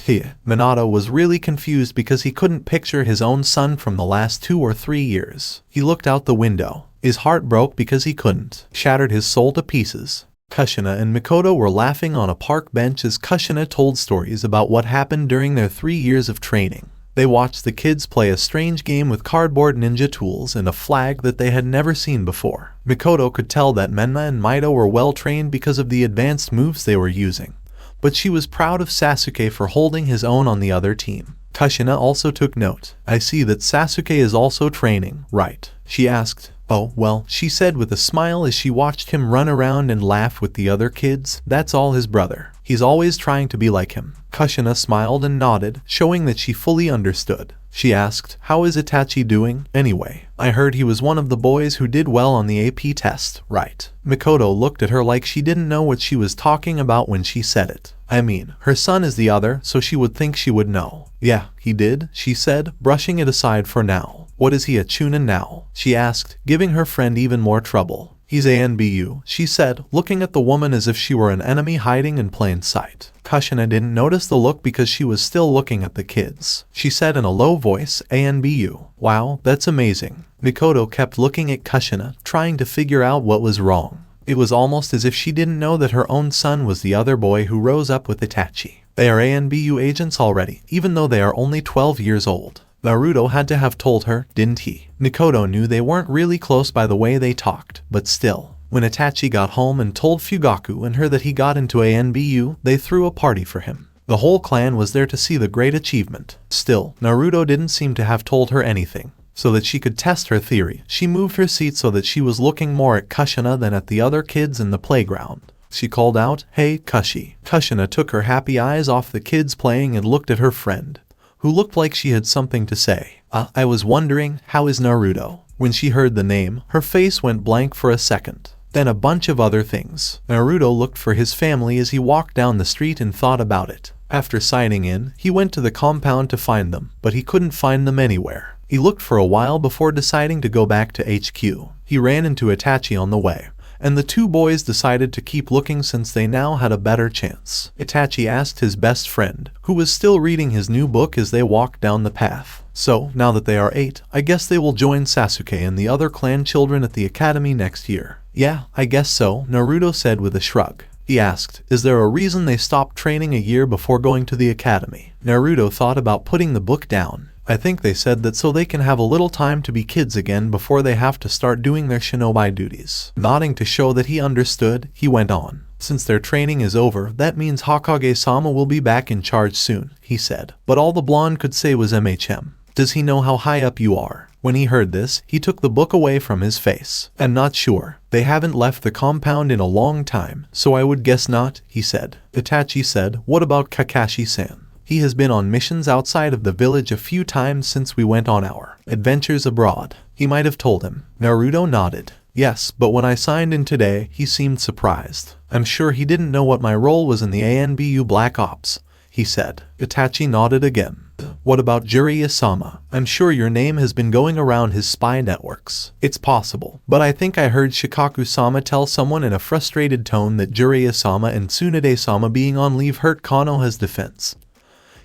Minato was really confused because he couldn't picture his own son from the last 2 or 3 years. He looked out the window. His heart broke because he couldn't. Shattered his soul to pieces. Kushina and Mikoto were laughing on a park bench as Kushina told stories about what happened during their 3 years of training. They watched the kids play a strange game with cardboard ninja tools and a flag that they had never seen before. Mikoto could tell that Menma and Maito were well trained because of the advanced moves they were using, but she was proud of Sasuke for holding his own on the other team. Kushina also took note. "I see that Sasuke is also training, right?" she asked. "Oh, well," she said with a smile as she watched him run around and laugh with the other kids. "That's all his brother. He's always trying to be like him." Kushina smiled and nodded, showing that she fully understood. She asked, "How is Itachi doing, anyway? I heard he was one of the boys who did well on the AP test, right?" Mikoto looked at her like she didn't know what she was talking about when she said it. I mean, her son is the other, so she would think she would know. "Yeah, he did," she said, brushing it aside for now. "What is he a Chunin now?" she asked, giving her friend even more trouble. "He's ANBU," she said, looking at the woman as if she were an enemy hiding in plain sight. Kushina didn't notice the look because she was still looking at the kids. She said in a low voice, "ANBU. Wow, that's amazing." Mikoto kept looking at Kushina, trying to figure out what was wrong. It was almost as if she didn't know that her own son was the other boy who rose up with Itachi. They are ANBU agents already, even though they are only 12 years old. Naruto had to have told her, didn't he? Mikoto knew they weren't really close by the way they talked, but still. When Itachi got home and told Fugaku and her that he got into ANBU, they threw a party for him. The whole clan was there to see the great achievement. Still, Naruto didn't seem to have told her anything. So that she could test her theory, she moved her seat so that she was looking more at Kushina than at the other kids in the playground. She called out, "Hey, Kushi." Kushina took her happy eyes off the kids playing and looked at her friend, who looked like she had something to say. I was wondering, how is Naruto?" When she heard the name, her face went blank for a second. Then a bunch of other things. Naruto looked for his family as he walked down the street and thought about it. After signing in, he went to the compound to find them, but he couldn't find them anywhere. He looked for a while before deciding to go back to HQ. He ran into Itachi on the way, and the two boys decided to keep looking since they now had a better chance. Itachi asked his best friend, who was still reading his new book as they walked down the path. "So, now that they are 8, I guess they will join Sasuke and the other clan children at the academy next year." "Yeah, I guess so," Naruto said with a shrug. He asked, "Is there a reason they stopped training a year before going to the academy?" Naruto thought about putting the book down. "I think they said that so they can have a little time to be kids again before they have to start doing their shinobi duties." Nodding to show that he understood, he went on. "Since their training is over, that means Hokage-sama will be back in charge soon," he said. But all the blonde could say was MHM. "Does he know how high up you are?" When he heard this, he took the book away from his face. "I'm not sure. They haven't left the compound in a long time, so I would guess not," he said. Itachi said, "What about Kakashi-san? He has been on missions outside of the village a few times since we went on our adventures abroad. He might have told him." Naruto nodded. "Yes, but when I signed in today, he seemed surprised. I'm sure he didn't know what my role was in the ANBU Black Ops," he said. Itachi nodded again. "What about Jiraiya-sama? I'm sure your name has been going around his spy networks." "It's possible, but I think I heard Shikaku-sama tell someone in a frustrated tone that Jiraiya-sama and Tsunade-sama being on leave hurt Kanoha's defense,"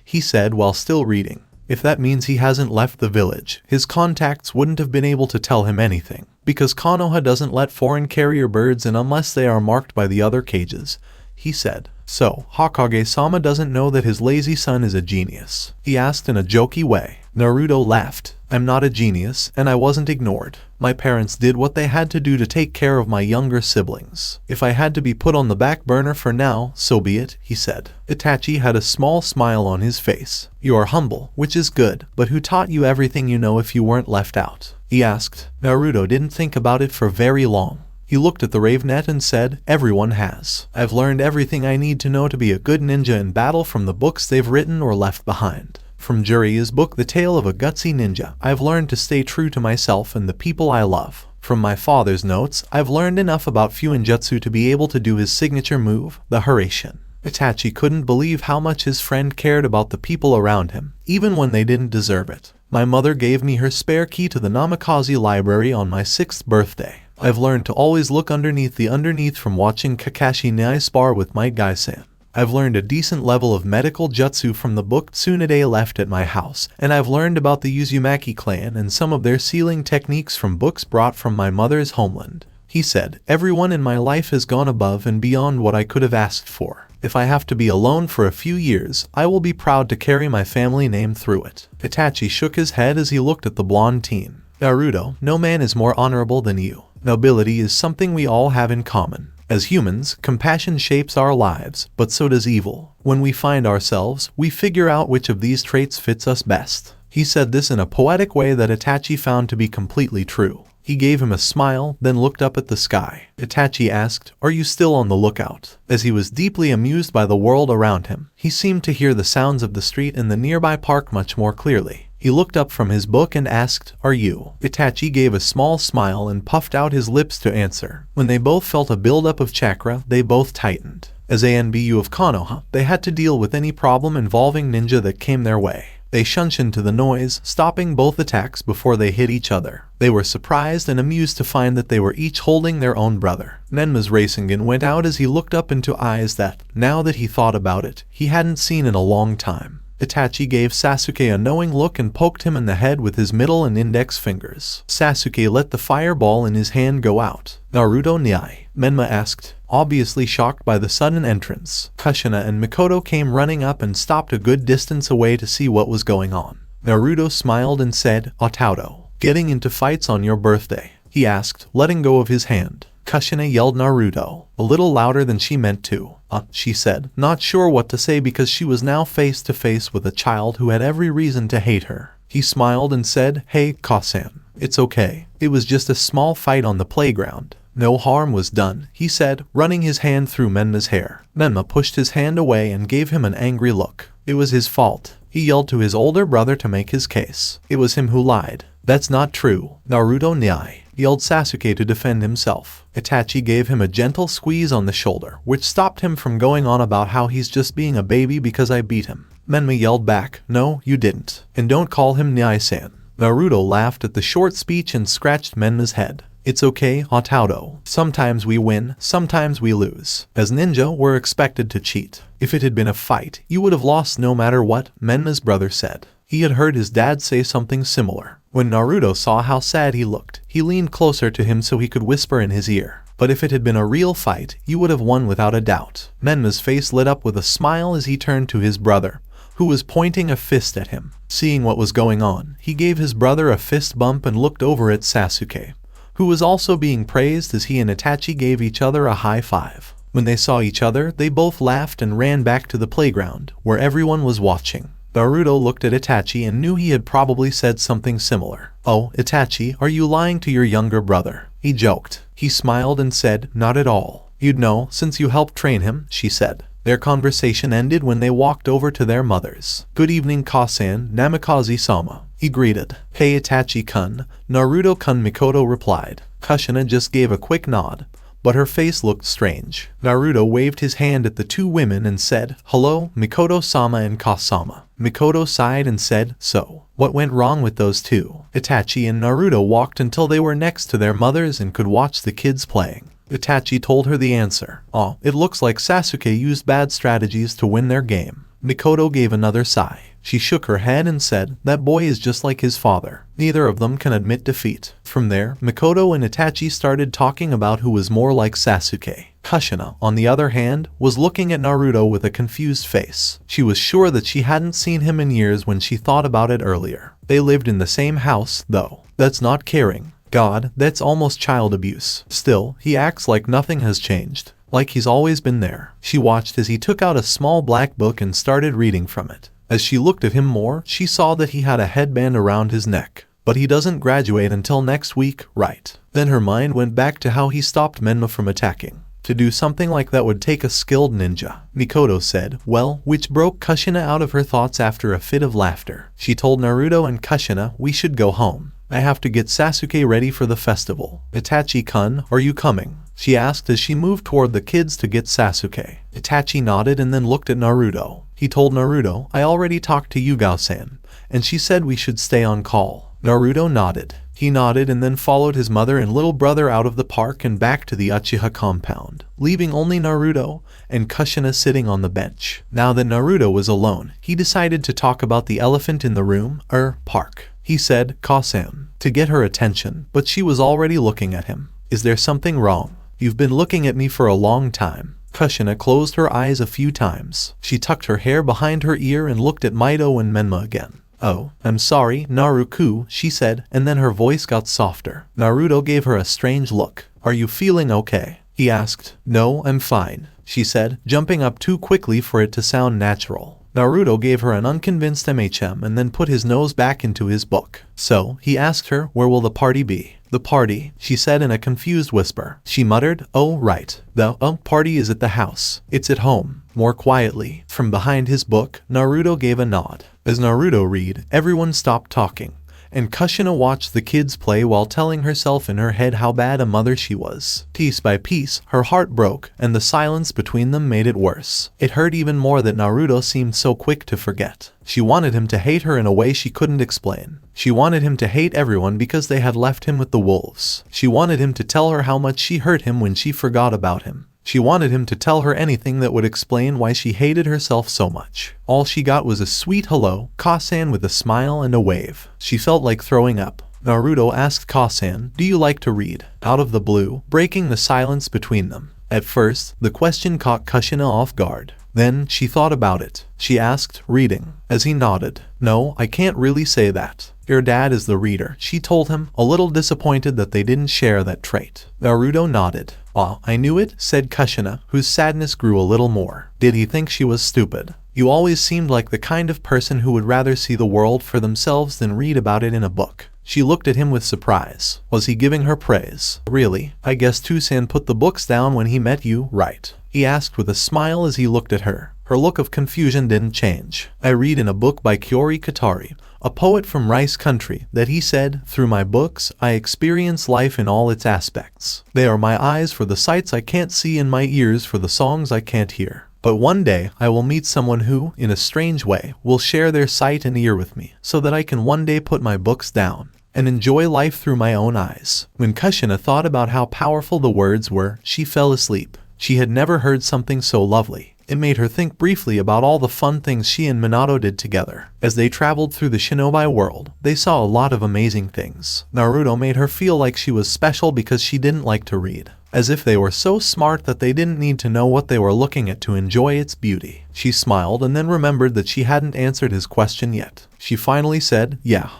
he said while still reading. If that means he hasn't left the village, his contacts wouldn't have been able to tell him anything, because Konoha doesn't let foreign carrier birds in unless they are marked by the other cages, he said. So, Hokage-sama doesn't know that his lazy son is a genius? He asked in a jokey way. Naruto laughed. I'm not a genius, and I wasn't ignored. My parents did what they had to do to take care of my younger siblings. If I had to be put on the back burner for now, so be it, he said. Itachi had a small smile on his face. You are humble, which is good, but who taught you everything you know if you weren't left out? He asked. Naruto didn't think about it for very long. He looked at the Ravenet and said, everyone has. I've learned everything I need to know to be a good ninja in battle from the books they've written or left behind. From Juria's book The Tale of a Gutsy Ninja, I've learned to stay true to myself and the people I love. From my father's notes, I've learned enough about Fuinjutsu to be able to do his signature move, the Haraishin. Itachi couldn't believe how much his friend cared about the people around him, even when they didn't deserve it. My mother gave me her spare key to the Namikaze library on my 6th birthday. I've learned to always look underneath from watching Kakashi Nai spar with my Gai-san. I've learned a decent level of medical jutsu from the book Tsunade left at my house, and I've learned about the Uzumaki clan and some of their sealing techniques from books brought from my mother's homeland. He said, everyone in my life has gone above and beyond what I could have asked for. If I have to be alone for a few years, I will be proud to carry my family name through it. Itachi shook his head as he looked at the blonde teen. Naruto, no man is more honorable than you. Nobility is something we all have in common. As humans, compassion shapes our lives, but so does evil. When we find ourselves, we figure out which of these traits fits us best. He said this in a poetic way that Itachi found to be completely true. He gave him a smile, then looked up at the sky. Itachi asked, are you still on the lookout? As he was deeply amused by the world around him, he seemed to hear the sounds of the street in the nearby park much more clearly. He looked up from his book and asked, are you? Itachi gave a small smile and puffed out his lips to answer. When they both felt a buildup of chakra, they both tightened. As ANBU of Konoha, they had to deal with any problem involving ninja that came their way. They shunshined to the noise, stopping both attacks before they hit each other. They were surprised and amused to find that they were each holding their own brother. Nenma's Rasengan went out as he looked up into eyes that, now that he thought about it, he hadn't seen in a long time. Itachi gave Sasuke a knowing look and poked him in the head with his middle and index fingers. Sasuke let the fireball in his hand go out. Naruto Nyai? Menma asked, obviously shocked by the sudden entrance. Kushina and Mikoto came running up and stopped a good distance away to see what was going on. Naruto smiled and said, Otauto, getting into fights on your birthday? He asked, letting go of his hand. Kushina yelled Naruto, a little louder than she meant to. She said, not sure what to say because she was now face to face with a child who had every reason to hate her. He smiled and said, hey, Kasan, it's okay. It was just a small fight on the playground. No harm was done, he said, running his hand through Menma's hair. Menma pushed his hand away and gave him an angry look. It was his fault. He yelled to his older brother to make his case. It was him who lied. That's not true. Naruto Nyai, yelled Sasuke to defend himself. Itachi gave him a gentle squeeze on the shoulder, which stopped him from going on about how he's just being a baby because I beat him. Menma yelled back, no, you didn't. And don't call him Nyai-san. Naruto laughed at the short speech and scratched Menma's head. It's okay, Otauto. Sometimes we win, sometimes we lose. As ninja, we're expected to cheat. If it had been a fight, you would have lost no matter what, Menma's brother said. He had heard his dad say something similar. When Naruto saw how sad he looked, he leaned closer to him so he could whisper in his ear. But if it had been a real fight, you would have won without a doubt. Menma's face lit up with a smile as he turned to his brother, who was pointing a fist at him. Seeing what was going on, he gave his brother a fist bump and looked over at Sasuke, who was also being praised as he and Itachi gave each other a high five. When they saw each other, they both laughed and ran back to the playground, where everyone was watching. Naruto looked at Itachi and knew he had probably said something similar. Oh, Itachi, are you lying to your younger brother? He joked. He smiled and said, not at all. You'd know, since you helped train him, she said. Their conversation ended when they walked over to their mothers. Good evening, Kasan, Namikaze-sama. He greeted. Hey, Itachi-kun, Naruto-kun, Mikoto replied. Kushina just gave a quick nod, but her face looked strange. Naruto waved his hand at the two women and said, hello, Mikoto-sama and Kasama. Mikoto sighed and said, so, what went wrong with those two? Itachi and Naruto walked until they were next to their mothers and could watch the kids playing. Itachi told her the answer. Oh, it looks like Sasuke used bad strategies to win their game. Mikoto gave another sigh. She shook her head and said, that boy is just like his father. Neither of them can admit defeat. From there, Mikoto and Itachi started talking about who was more like Sasuke. Kushina, on the other hand, was looking at Naruto with a confused face. She was sure that she hadn't seen him in years when she thought about it earlier. They lived in the same house, though. That's not caring. God, that's almost child abuse. Still, he acts like nothing has changed. Like he's always been there. She watched as he took out a small black book and started reading from it. As she looked at him more, she saw that he had a headband around his neck. But he doesn't graduate until next week, right? Then her mind went back to how he stopped Menma from attacking. To do something like that would take a skilled ninja. Mikoto said, well, which broke Kushina out of her thoughts after a fit of laughter. She told Naruto and Kushina, we should go home. I have to get Sasuke ready for the festival. Itachi-kun, are you coming? She asked as she moved toward the kids to get Sasuke. Itachi nodded and then looked at Naruto. He told Naruto, I already talked to Yugao-san, and she said we should stay on call. Naruto nodded. He nodded and then followed his mother and little brother out of the park and back to the Uchiha compound, leaving only Naruto and Kushina sitting on the bench. Now that Naruto was alone, he decided to talk about the elephant in the room, park. He said, Ka-san, to get her attention, but she was already looking at him. Is there something wrong? You've been looking at me for a long time. Kushina closed her eyes a few times. She tucked her hair behind her ear and looked at Mito and Menma again. Oh, I'm sorry, Naruto, she said, and then her voice got softer. Naruto gave her a strange look. Are you feeling okay? He asked. No, I'm fine, she said, jumping up too quickly for it to sound natural. Naruto gave her an unconvinced MHM and then put his nose back into his book. So, he asked her, where will the party be? The party, she said in a confused whisper. She muttered, oh right, the party is at the house. It's at home. More quietly, from behind his book, Naruto gave a nod. As Naruto read, everyone stopped talking, and Kushina watched the kids play while telling herself in her head how bad a mother she was. Piece by piece, her heart broke, and the silence between them made it worse. It hurt even more that Naruto seemed so quick to forget. She wanted him to hate her in a way she couldn't explain. She wanted him to hate everyone because they had left him with the wolves. She wanted him to tell her how much she hurt him when she forgot about him. She wanted him to tell her anything that would explain why she hated herself so much. All she got was a sweet hello, Ka-san, with a smile and a wave. She felt like throwing up. Naruto asked Ka-san, do you like to read? Out of the blue, breaking the silence between them. At first, the question caught Kushina off guard. Then, she thought about it. She asked, reading. As he nodded, no, I can't really say that. Your dad is the reader, she told him, a little disappointed that they didn't share that trait. Naruto nodded. Ah, I knew it, said Kushina, whose sadness grew a little more. Did he think she was stupid? You always seemed like the kind of person who would rather see the world for themselves than read about it in a book. She looked at him with surprise. Was he giving her praise? Really? I guess Toussaint put the books down when he met you, right? He asked with a smile as he looked at her. Her look of confusion didn't change. I read in a book by Kyori Katari, a poet from Rice Country, that he said, through my books, I experience life in all its aspects. They are my eyes for the sights I can't see and my ears for the songs I can't hear. But one day, I will meet someone who, in a strange way, will share their sight and ear with me, so that I can one day put my books down and enjoy life through my own eyes. When Kushina thought about how powerful the words were, she fell asleep. She had never heard something so lovely. It made her think briefly about all the fun things she and Minato did together. As they traveled through the shinobi world, they saw a lot of amazing things. Naruto made her feel like she was special because she didn't like to read. As if they were so smart that they didn't need to know what they were looking at to enjoy its beauty. She smiled and then remembered that she hadn't answered his question yet. She finally said, yeah,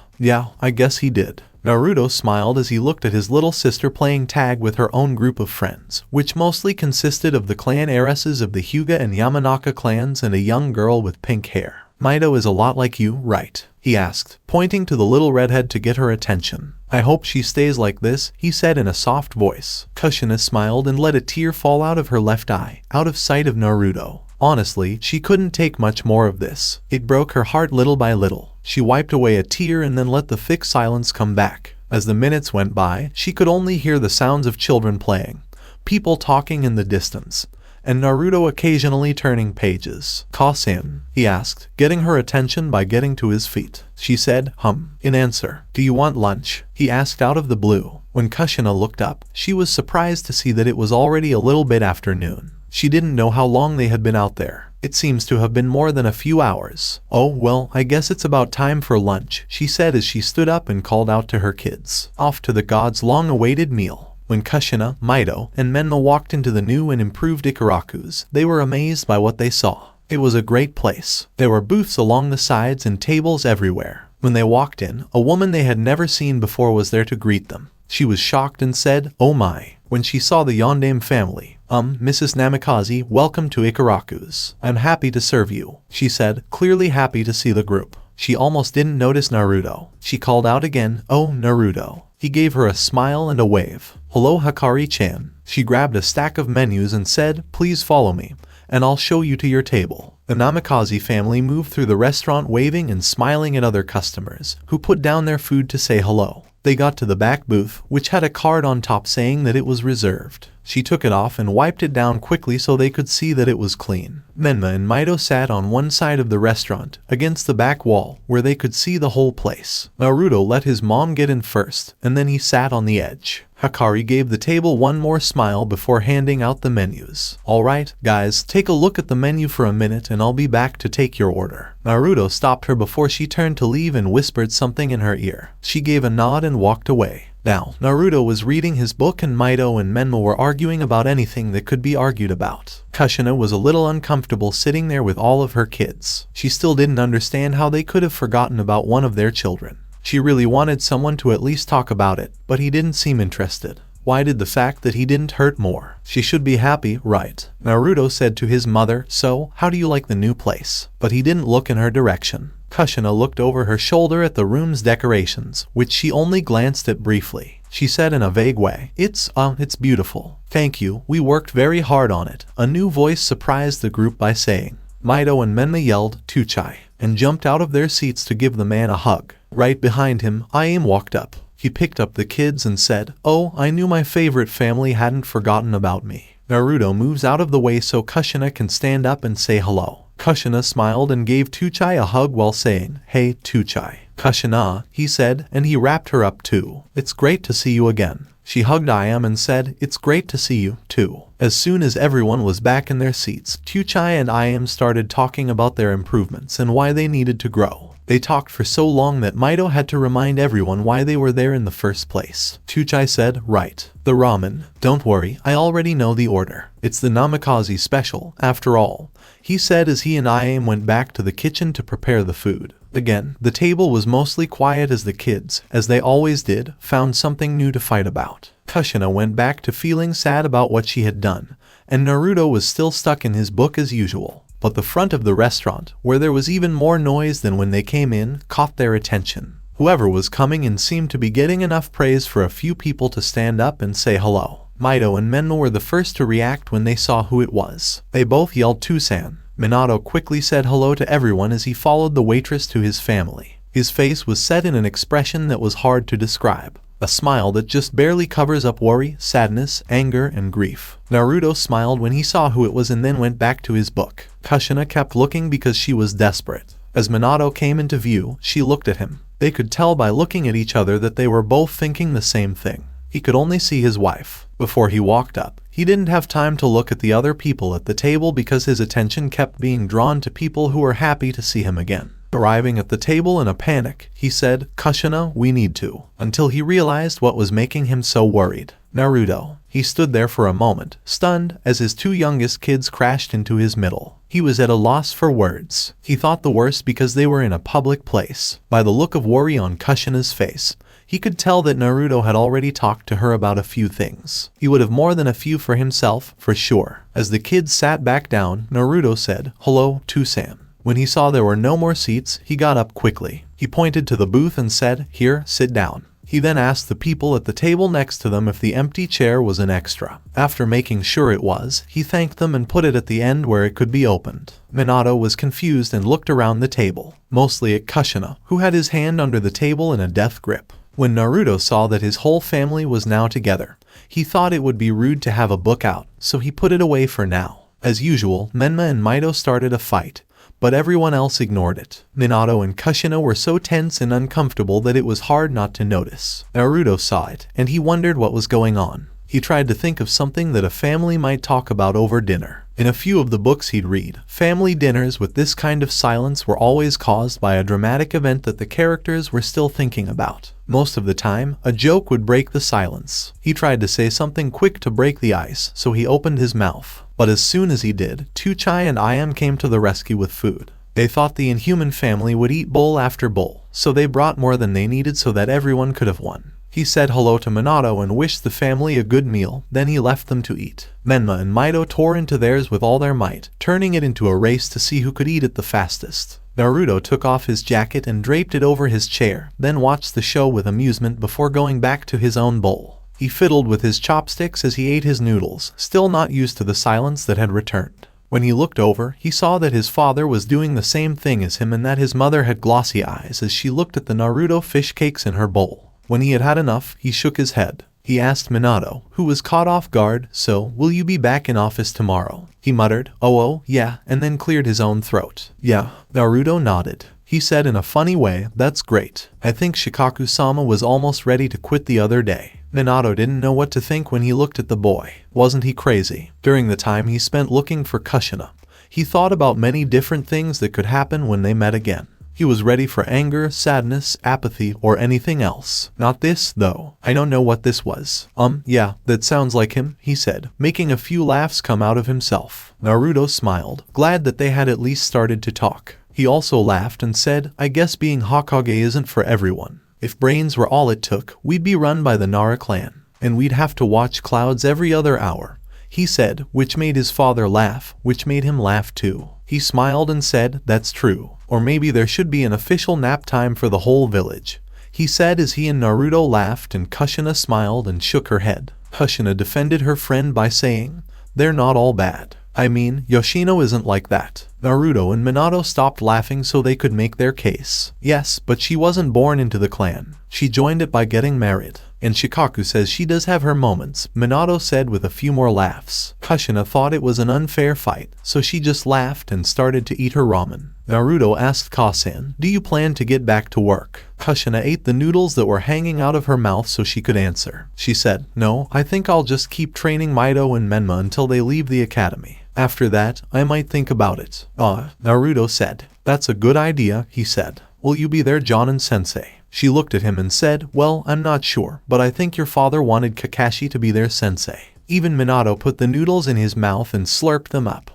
I guess he did. Naruto smiled as he looked at his little sister playing tag with her own group of friends, which mostly consisted of the clan heiresses of the Hyuga and Yamanaka clans and a young girl with pink hair. Mito is a lot like you, right? He asked, pointing to the little redhead to get her attention. I hope she stays like this, he said in a soft voice. Kushina smiled and let a tear fall out of her left eye, out of sight of Naruto. Honestly, she couldn't take much more of this. It broke her heart little by little. She wiped away a tear and then let the thick silence come back. As the minutes went by, she could only hear the sounds of children playing, people talking in the distance, and Naruto occasionally turning pages. Ka-san, he asked, getting her attention by getting to his feet. She said, in answer. Do you want lunch? He asked out of the blue. When Kushina looked up, she was surprised to see that it was already a little bit after noon. She didn't know how long they had been out there. It seems to have been more than a few hours. Oh, well, I guess it's about time for lunch, she said as she stood up and called out to her kids. Off to the gods' long-awaited meal. When Kushina, Mito, and Menma walked into the new and improved Ichirakus, they were amazed by what they saw. It was a great place. There were booths along the sides and tables everywhere. When they walked in, a woman they had never seen before was there to greet them. She was shocked and said, "Oh my," when she saw the Yondaime family. Mrs. Namikaze, welcome to Ichiraku's. I'm happy to serve you," she said, clearly happy to see the group. She almost didn't notice Naruto. She called out again, "Oh, Naruto." He gave her a smile and a wave. "Hello, Hakari-chan." She grabbed a stack of menus and said, "Please follow me, and I'll show you to your table." The Namikaze family moved through the restaurant waving and smiling at other customers, who put down their food to say hello. They got to the back booth, which had a card on top saying that it was reserved. She took it off and wiped it down quickly so they could see that it was clean. Menma and Mito sat on one side of the restaurant, against the back wall, where they could see the whole place. Naruto let his mom get in first, and then he sat on the edge. Hakari gave the table one more smile before handing out the menus. "Alright, guys, take a look at the menu for a minute and I'll be back to take your order." Naruto stopped her before she turned to leave and whispered something in her ear. She gave a nod and walked away. Now, Naruto was reading his book and Mito and Menma were arguing about anything that could be argued about. Kushina was a little uncomfortable sitting there with all of her kids. She still didn't understand how they could have forgotten about one of their children. She really wanted someone to at least talk about it, but he didn't seem interested. Why did the fact that he didn't hurt more? She should be happy, right? Naruto said to his mother, "So, how do you like the new place?" But he didn't look in her direction. Kushina looked over her shoulder at the room's decorations, which she only glanced at briefly. She said in a vague way, it's beautiful. "Thank you, we worked very hard on it." A new voice surprised the group by saying. Mito and Menma yelled, "Tuchai," and jumped out of their seats to give the man a hug. Right behind him, Iam walked up. He picked up the kids and said, "Oh, I knew my favorite family hadn't forgotten about me." Naruto moves out of the way so Kushina can stand up and say hello. Kushina smiled and gave Tuchai a hug while saying, "Hey, Tuchai." "Kushina," he said, and he wrapped her up too. "It's great to see you again." She hugged Iam and said, "It's great to see you, too." As soon as everyone was back in their seats, Tuchai and Iam started talking about their improvements and why they needed to grow. They talked for so long that Mito had to remind everyone why they were there in the first place. Tuchai said, "Right. The ramen. Don't worry, I already know the order. It's the Namikaze special, after all," he said as he and Iam went back to the kitchen to prepare the food. Again, the table was mostly quiet as the kids, as they always did, found something new to fight about. Kushina went back to feeling sad about what she had done, and Naruto was still stuck in his book as usual. But the front of the restaurant, where there was even more noise than when they came in, caught their attention. Whoever was coming in seemed to be getting enough praise for a few people to stand up and say hello. Mito and Menma were the first to react when they saw who it was. They both yelled "Tusan." Minato quickly said hello to everyone as he followed the waitress to his family. His face was set in an expression that was hard to describe. A smile that just barely covers up worry, sadness, anger, and grief. Naruto smiled when he saw who it was and then went back to his book. Kushina kept looking because she was desperate. As Minato came into view, she looked at him. They could tell by looking at each other that they were both thinking the same thing. He could only see his wife. Before he walked up, he didn't have time to look at the other people at the table because his attention kept being drawn to people who were happy to see him again. Arriving at the table in a panic, he said, "Kushina, we need to," until he realized what was making him so worried. Naruto. He stood there for a moment, stunned, as his two youngest kids crashed into his middle. He was at a loss for words. He thought the worst because they were in a public place. By the look of worry on Kushina's face, he could tell that Naruto had already talked to her about a few things. He would have more than a few for himself, for sure. As the kids sat back down, Naruto said, "Hello, Tusan." When he saw there were no more seats, he got up quickly. He pointed to the booth and said, "Here, sit down." He then asked the people at the table next to them if the empty chair was an extra. After making sure it was, he thanked them and put it at the end where it could be opened. Minato was confused and looked around the table, mostly at Kushina, who had his hand under the table in a death grip. When Naruto saw that his whole family was now together, he thought it would be rude to have a book out, so he put it away for now. As usual, Menma and Mito started a fight, but everyone else ignored it. Minato and Kushina were so tense and uncomfortable that it was hard not to notice. Naruto saw it, and he wondered what was going on. He tried to think of something that a family might talk about over dinner. In a few of the books he'd read, family dinners with this kind of silence were always caused by a dramatic event that the characters were still thinking about. Most of the time, a joke would break the silence. He tried to say something quick to break the ice, so he opened his mouth. But as soon as he did, Tuchai and Iam came to the rescue with food. They thought the Inhuman family would eat bowl after bowl, so they brought more than they needed so that everyone could have one. He said hello to Minato and wished the family a good meal, then he left them to eat. Menma and Mito tore into theirs with all their might, turning it into a race to see who could eat it the fastest. Naruto took off his jacket and draped it over his chair, then watched the show with amusement before going back to his own bowl. He fiddled with his chopsticks as he ate his noodles, still not used to the silence that had returned. When he looked over, he saw that his father was doing the same thing as him and that his mother had glossy eyes as she looked at the Naruto fish cakes in her bowl. When he had had enough, he shook his head. He asked Minato, who was caught off guard, "So, will you be back in office tomorrow?" He muttered, "Oh, yeah," and then cleared his own throat. "Yeah." Naruto nodded. He said in a funny way, "That's great. I think Shikaku-sama was almost ready to quit the other day." Minato didn't know what to think when he looked at the boy. Wasn't he crazy? During the time he spent looking for Kushina, he thought about many different things that could happen when they met again. He was ready for anger, sadness, apathy, or anything else. Not this, though. I don't know what this was. Yeah, that sounds like him, he said, making a few laughs come out of himself. Naruto smiled, glad that they had at least started to talk. He also laughed and said, "I guess being Hokage isn't for everyone. If brains were all it took, we'd be run by the Nara clan, and we'd have to watch clouds every other hour," he said, which made his father laugh, which made him laugh too. He smiled and said, "That's true. Or maybe there should be an official nap time for the whole village," he said as he and Naruto laughed and Kushina smiled and shook her head. Kushina defended her friend by saying, "They're not all bad. I mean, Yoshino isn't like that." Naruto and Minato stopped laughing so they could make their case. "Yes, but she wasn't born into the clan. She joined it by getting married. And Shikaku says she does have her moments," Minato said with a few more laughs. Kushina thought it was an unfair fight, so she just laughed and started to eat her ramen. Naruto asked Kasan, "Do you plan to get back to work?" Kushina ate the noodles that were hanging out of her mouth so she could answer. She said, "No, I think I'll just keep training Mito and Menma until they leave the academy. After that, I might think about it." Naruto said. "That's a good idea," he said. "Will you be there, Jonin-sensei?" She looked at him and said, "Well, I'm not sure, but I think your father wanted Kakashi to be their sensei." Even Minato put the noodles in his mouth and slurped them up.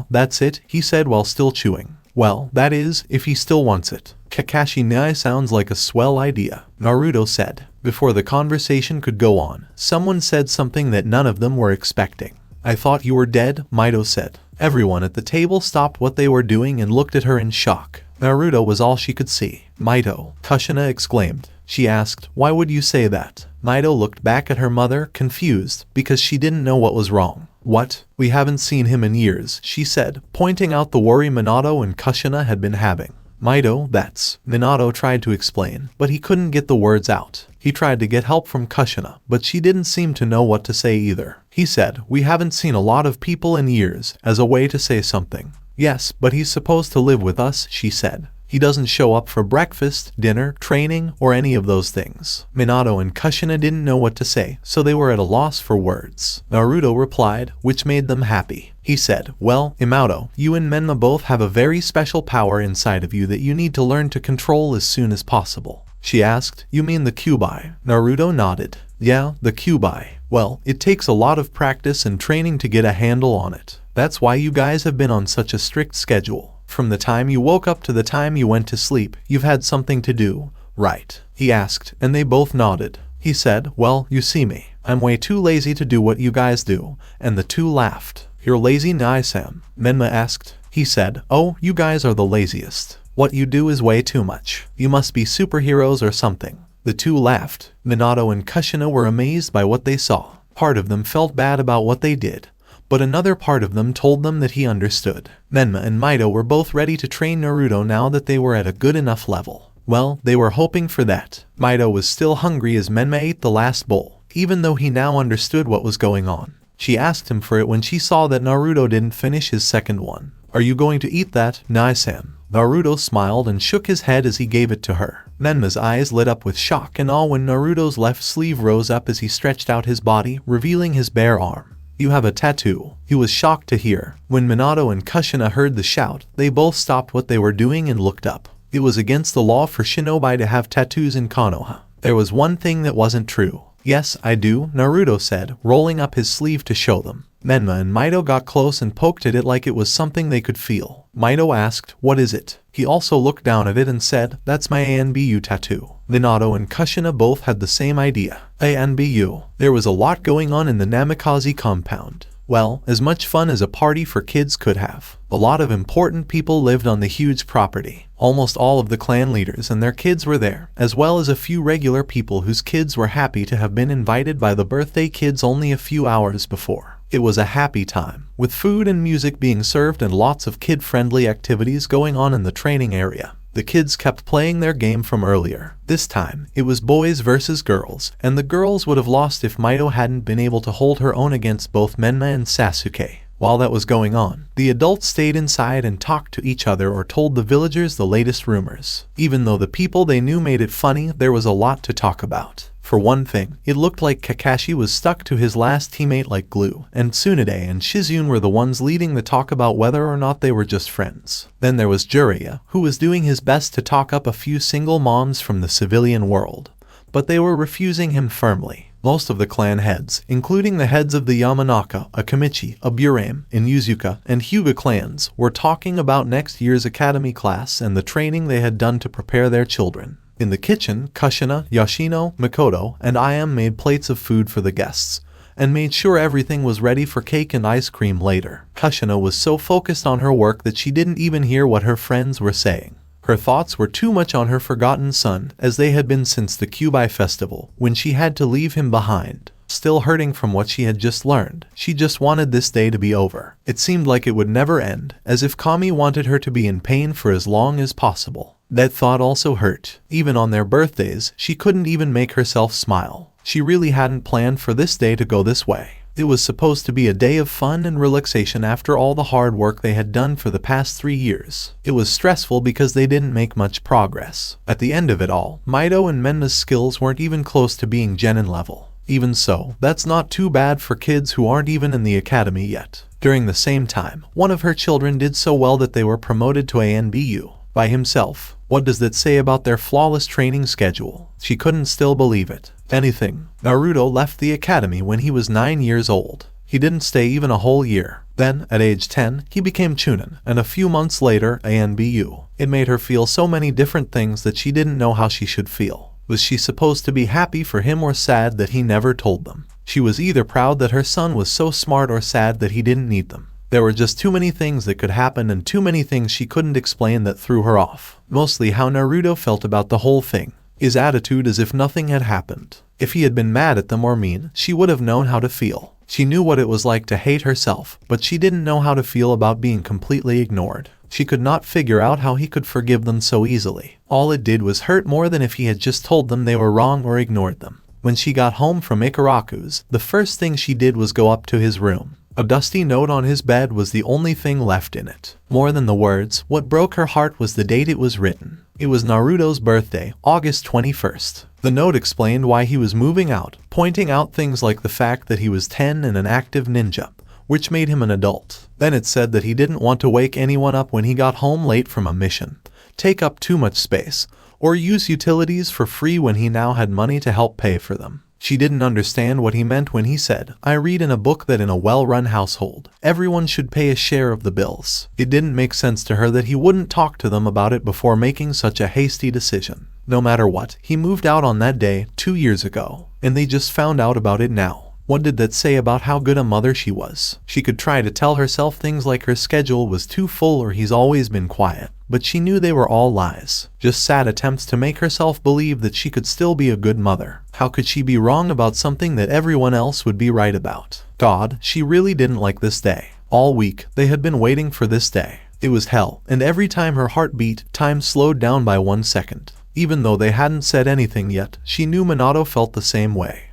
That's it," he said while still chewing. "Well, that is, if he still wants it. Kakashi Nai sounds like a swell idea," Naruto said. Before the conversation could go on, someone said something that none of them were expecting. "I thought you were dead," Mito said. Everyone at the table stopped what they were doing and looked at her in shock. Naruto was all she could see. "Mito," Kushina exclaimed. She asked, "Why would you say that?" Mito looked back at her mother, confused, because she didn't know what was wrong. "What? We haven't seen him in years," she said, pointing out the worry Minato and Kushina had been having. "Mito, that's..." Minato tried to explain, but he couldn't get the words out. He tried to get help from Kushina, but she didn't seem to know what to say either. He said, "We haven't seen a lot of people in years," as a way to say something. "Yes, but he's supposed to live with us," she said. "He doesn't show up for breakfast, dinner, training, or any of those things." Minato and Kushina didn't know what to say, so they were at a loss for words. Naruto replied, which made them happy. He said, "Well, Imato, you and Menma both have a very special power inside of you that you need to learn to control as soon as possible." She asked, "You mean the Kyuubi?" Naruto nodded. "Yeah, the Kyuubi. Well, it takes a lot of practice and training to get a handle on it. That's why you guys have been on such a strict schedule. From the time you woke up to the time you went to sleep, you've had something to do, right?" he asked, and they both nodded. He said, "Well, you see me. I'm way too lazy to do what you guys do," and the two laughed. "You're lazy, Nai-san?" Menma asked. He said, "Oh, you guys are the laziest. What you do is way too much. You must be superheroes or something." The two laughed. Minato and Kushina were amazed by what they saw. Part of them felt bad about what they did, but another part of them told them that he understood. Menma and Mito were both ready to train Naruto now that they were at a good enough level. Well, they were hoping for that. Mito was still hungry as Menma ate the last bowl, even though he now understood what was going on. She asked him for it when she saw that Naruto didn't finish his second one. "Are you going to eat that, Nai-san?" Naruto smiled and shook his head as he gave it to her. Menma's eyes lit up with shock and awe when Naruto's left sleeve rose up as he stretched out his body, revealing his bare arm. "You have a tattoo," he was shocked to hear. When Minato and Kushina heard the shout, they both stopped what they were doing and looked up. It was against the law for shinobi to have tattoos in Konoha. There was one thing that wasn't true. "Yes, I do," Naruto said, rolling up his sleeve to show them. Menma and Mito got close and poked at it like it was something they could feel. Mito asked, "What is it?" He also looked down at it and said, "That's my ANBU tattoo." Minato and Kushina both had the same idea. ANBU. There was a lot going on in the Namikaze compound. Well, as much fun as a party for kids could have. A lot of important people lived on the huge property. Almost all of the clan leaders and their kids were there, as well as a few regular people whose kids were happy to have been invited by the birthday kids only a few hours before. It was a happy time, with food and music being served and lots of kid-friendly activities going on in the training area. The kids kept playing their game from earlier. This time, it was boys versus girls, and the girls would have lost if Mito hadn't been able to hold her own against both Menma and Sasuke. While that was going on, the adults stayed inside and talked to each other or told the villagers the latest rumors. Even though the people they knew made it funny, there was a lot to talk about. For one thing, it looked like Kakashi was stuck to his last teammate like glue, and Tsunade and Shizune were the ones leading the talk about whether or not they were just friends. Then there was Jiraiya, who was doing his best to talk up a few single moms from the civilian world, but they were refusing him firmly. Most of the clan heads, including the heads of the Yamanaka, Akamichi, Aburame, and Yuzuka, and Hyuga clans, were talking about next year's academy class and the training they had done to prepare their children. In the kitchen, Kushina, Yoshino, Makoto, and Iam made plates of food for the guests, and made sure everything was ready for cake and ice cream later. Kushina was so focused on her work that she didn't even hear what her friends were saying. Her thoughts were too much on her forgotten son, as they had been since the Kyubai festival, when she had to leave him behind. Still hurting from what she had just learned, she just wanted this day to be over. It seemed like it would never end, as if Kami wanted her to be in pain for as long as possible. That thought also hurt. Even on their birthdays, she couldn't even make herself smile. She really hadn't planned for this day to go this way. It was supposed to be a day of fun and relaxation after all the hard work they had done for the past 3 years. It was stressful because they didn't make much progress. At the end of it all, Mito and Menma's skills weren't even close to being genin level. Even so, that's not too bad for kids who aren't even in the academy yet. During the same time, one of her children did so well that they were promoted to ANBU. By himself. What does that say about their flawless training schedule? She couldn't still believe it. Anything. Naruto left the academy when he was 9 years old. He didn't stay even a whole year. Then, at age 10, he became Chunin, and a few months later, ANBU. It made her feel so many different things that she didn't know how she should feel. Was she supposed to be happy for him or sad that he never told them? She was either proud that her son was so smart or sad that he didn't need them. There were just too many things that could happen and too many things she couldn't explain that threw her off. Mostly how Naruto felt about the whole thing. His attitude as if nothing had happened. If he had been mad at them or mean, she would have known how to feel. She knew what it was like to hate herself, but she didn't know how to feel about being completely ignored. She could not figure out how he could forgive them so easily. All it did was hurt more than if he had just told them they were wrong or ignored them. When she got home from Ichiraku's, the first thing she did was go up to his room. A dusty note on his bed was the only thing left in it. More than the words, what broke her heart was the date it was written. It was Naruto's birthday, August 21st. The note explained why he was moving out, pointing out things like the fact that he was 10 and an active ninja, which made him an adult. Then it said that he didn't want to wake anyone up when he got home late from a mission, take up too much space, or use utilities for free when he now had money to help pay for them. She didn't understand what he meant when he said, "I read in a book that in a well-run household, everyone should pay a share of the bills." It didn't make sense to her that he wouldn't talk to them about it before making such a hasty decision. No matter what, he moved out on that day 2 years ago, and they just found out about it now. What did that say about how good a mother she was? She could try to tell herself things like her schedule was too full or he's always been quiet, but she knew they were all lies. Just sad attempts to make herself believe that she could still be a good mother. How could she be wrong about something that everyone else would be right about? God, she really didn't like this day. All week, they had been waiting for this day. It was hell, and every time her heart beat, time slowed down by 1 second. Even though they hadn't said anything yet, she knew Minato felt the same way.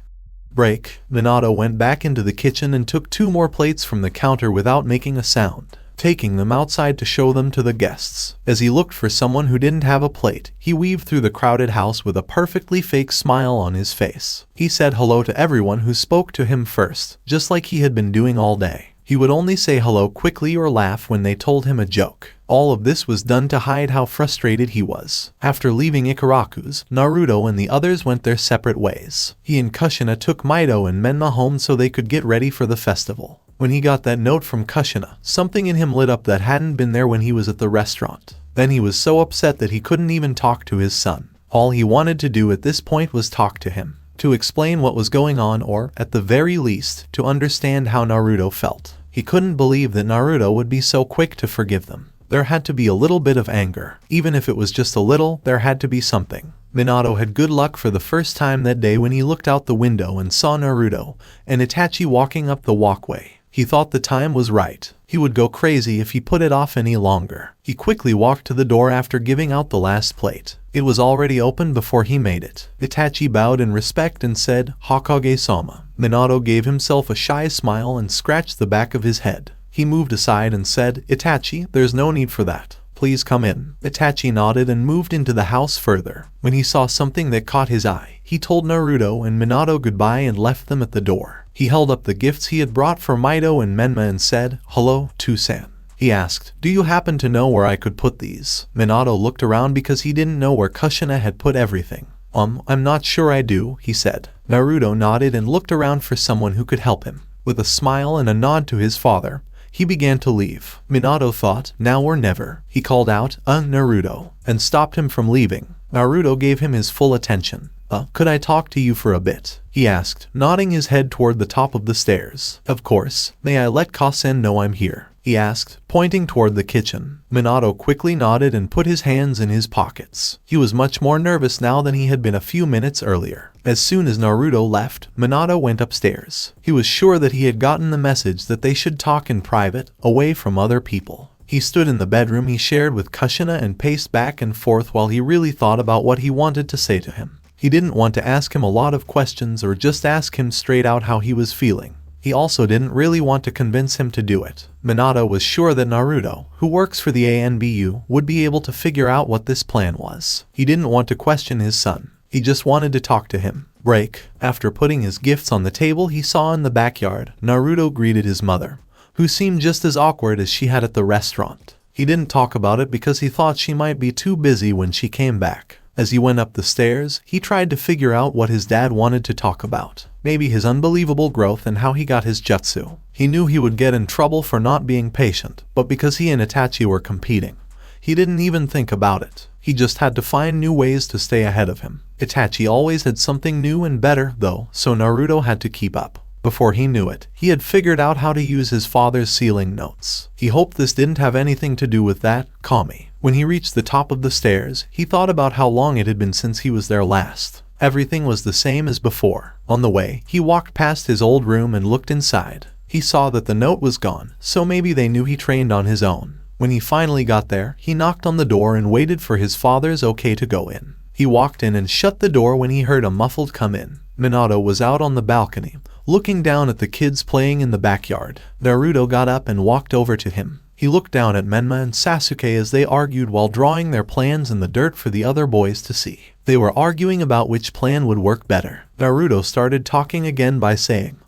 Break. Minato went back into the kitchen and took 2 more plates from the counter without making a sound. taking them outside to show them to the guests. As he looked for someone who didn't have a plate, he weaved through the crowded house with a perfectly fake smile on his face. He said hello to everyone who spoke to him first, just like he had been doing all day. He would only say hello quickly or laugh when they told him a joke. All of this was done to hide how frustrated he was. After leaving Ichiraku's, Naruto and the others went their separate ways. He and Kushina took Mito and Menma home so they could get ready for the festival. When he got that note from Kushina, something in him lit up that hadn't been there when he was at the restaurant. Then he was so upset that he couldn't even talk to his son. All he wanted to do at this point was talk to him, to explain what was going on or, at the very least, to understand how Naruto felt. He couldn't believe that Naruto would be so quick to forgive them. There had to be a little bit of anger. Even if it was just a little, there had to be something. Minato had good luck for the first time that day when he looked out the window and saw Naruto and Itachi walking up the walkway. He thought the time was right. He would go crazy if he put it off any longer. He quickly walked to the door after giving out the last plate. It was already open before he made it. Itachi bowed in respect and said, "Hokage-sama." Minato gave himself a shy smile and scratched the back of his head. He moved aside and said, "Itachi, there's no need for that. Please come in." Itachi nodded and moved into the house further. When he saw something that caught his eye, he told Naruto and Minato goodbye and left them at the door. He held up the gifts he had brought for Mito and Menma and said, "Hello, Tusan." He asked, "Do you happen to know where I could put these?" Minato looked around because he didn't know where Kushina had put everything. I'm not sure I do," he said. Naruto nodded and looked around for someone who could help him. With a smile and a nod to his father, he began to leave. Minato thought, now or never. He called out, Naruto, and stopped him from leaving. Naruto gave him his full attention. Could I talk to you for a bit?" he asked, nodding his head toward the top of the stairs. "Of course. May I let Kasen know I'm here?" he asked, pointing toward the kitchen. Minato quickly nodded and put his hands in his pockets. He was much more nervous now than he had been a few minutes earlier. As soon as Naruto left, Minato went upstairs. He was sure that he had gotten the message that they should talk in private, away from other people. He stood in the bedroom he shared with Kushina and paced back and forth while he really thought about what he wanted to say to him. He didn't want to ask him a lot of questions or just ask him straight out how he was feeling. He also didn't really want to convince him to do it. Minato was sure that Naruto, who works for the ANBU, would be able to figure out what this plan was. He didn't want to question his son. He just wanted to talk to him. Break. After putting his gifts on the table he saw in the backyard, Naruto greeted his mother, who seemed just as awkward as she had at the restaurant. He didn't talk about it because he thought she might be too busy when she came back. As he went up the stairs, he tried to figure out what his dad wanted to talk about. Maybe his unbelievable growth and how he got his jutsu. He knew he would get in trouble for not being patient, but because he and Itachi were competing, he didn't even think about it. He just had to find new ways to stay ahead of him. Itachi always had something new and better, though, so Naruto had to keep up. Before he knew it, he had figured out how to use his father's sealing notes. He hoped this didn't have anything to do with that, Kami. When he reached the top of the stairs, he thought about how long it had been since he was there last. Everything was the same as before. On the way, he walked past his old room and looked inside. He saw that the note was gone, so maybe they knew he trained on his own. When he finally got there, he knocked on the door and waited for his father's okay to go in. He walked in and shut the door when he heard a muffled come in. Minato was out on the balcony, looking down at the kids playing in the backyard. Naruto got up and walked over to him. He looked down at Menma and Sasuke as they argued while drawing their plans in the dirt for the other boys to see. They were arguing about which plan would work better. Naruto started talking again by saying,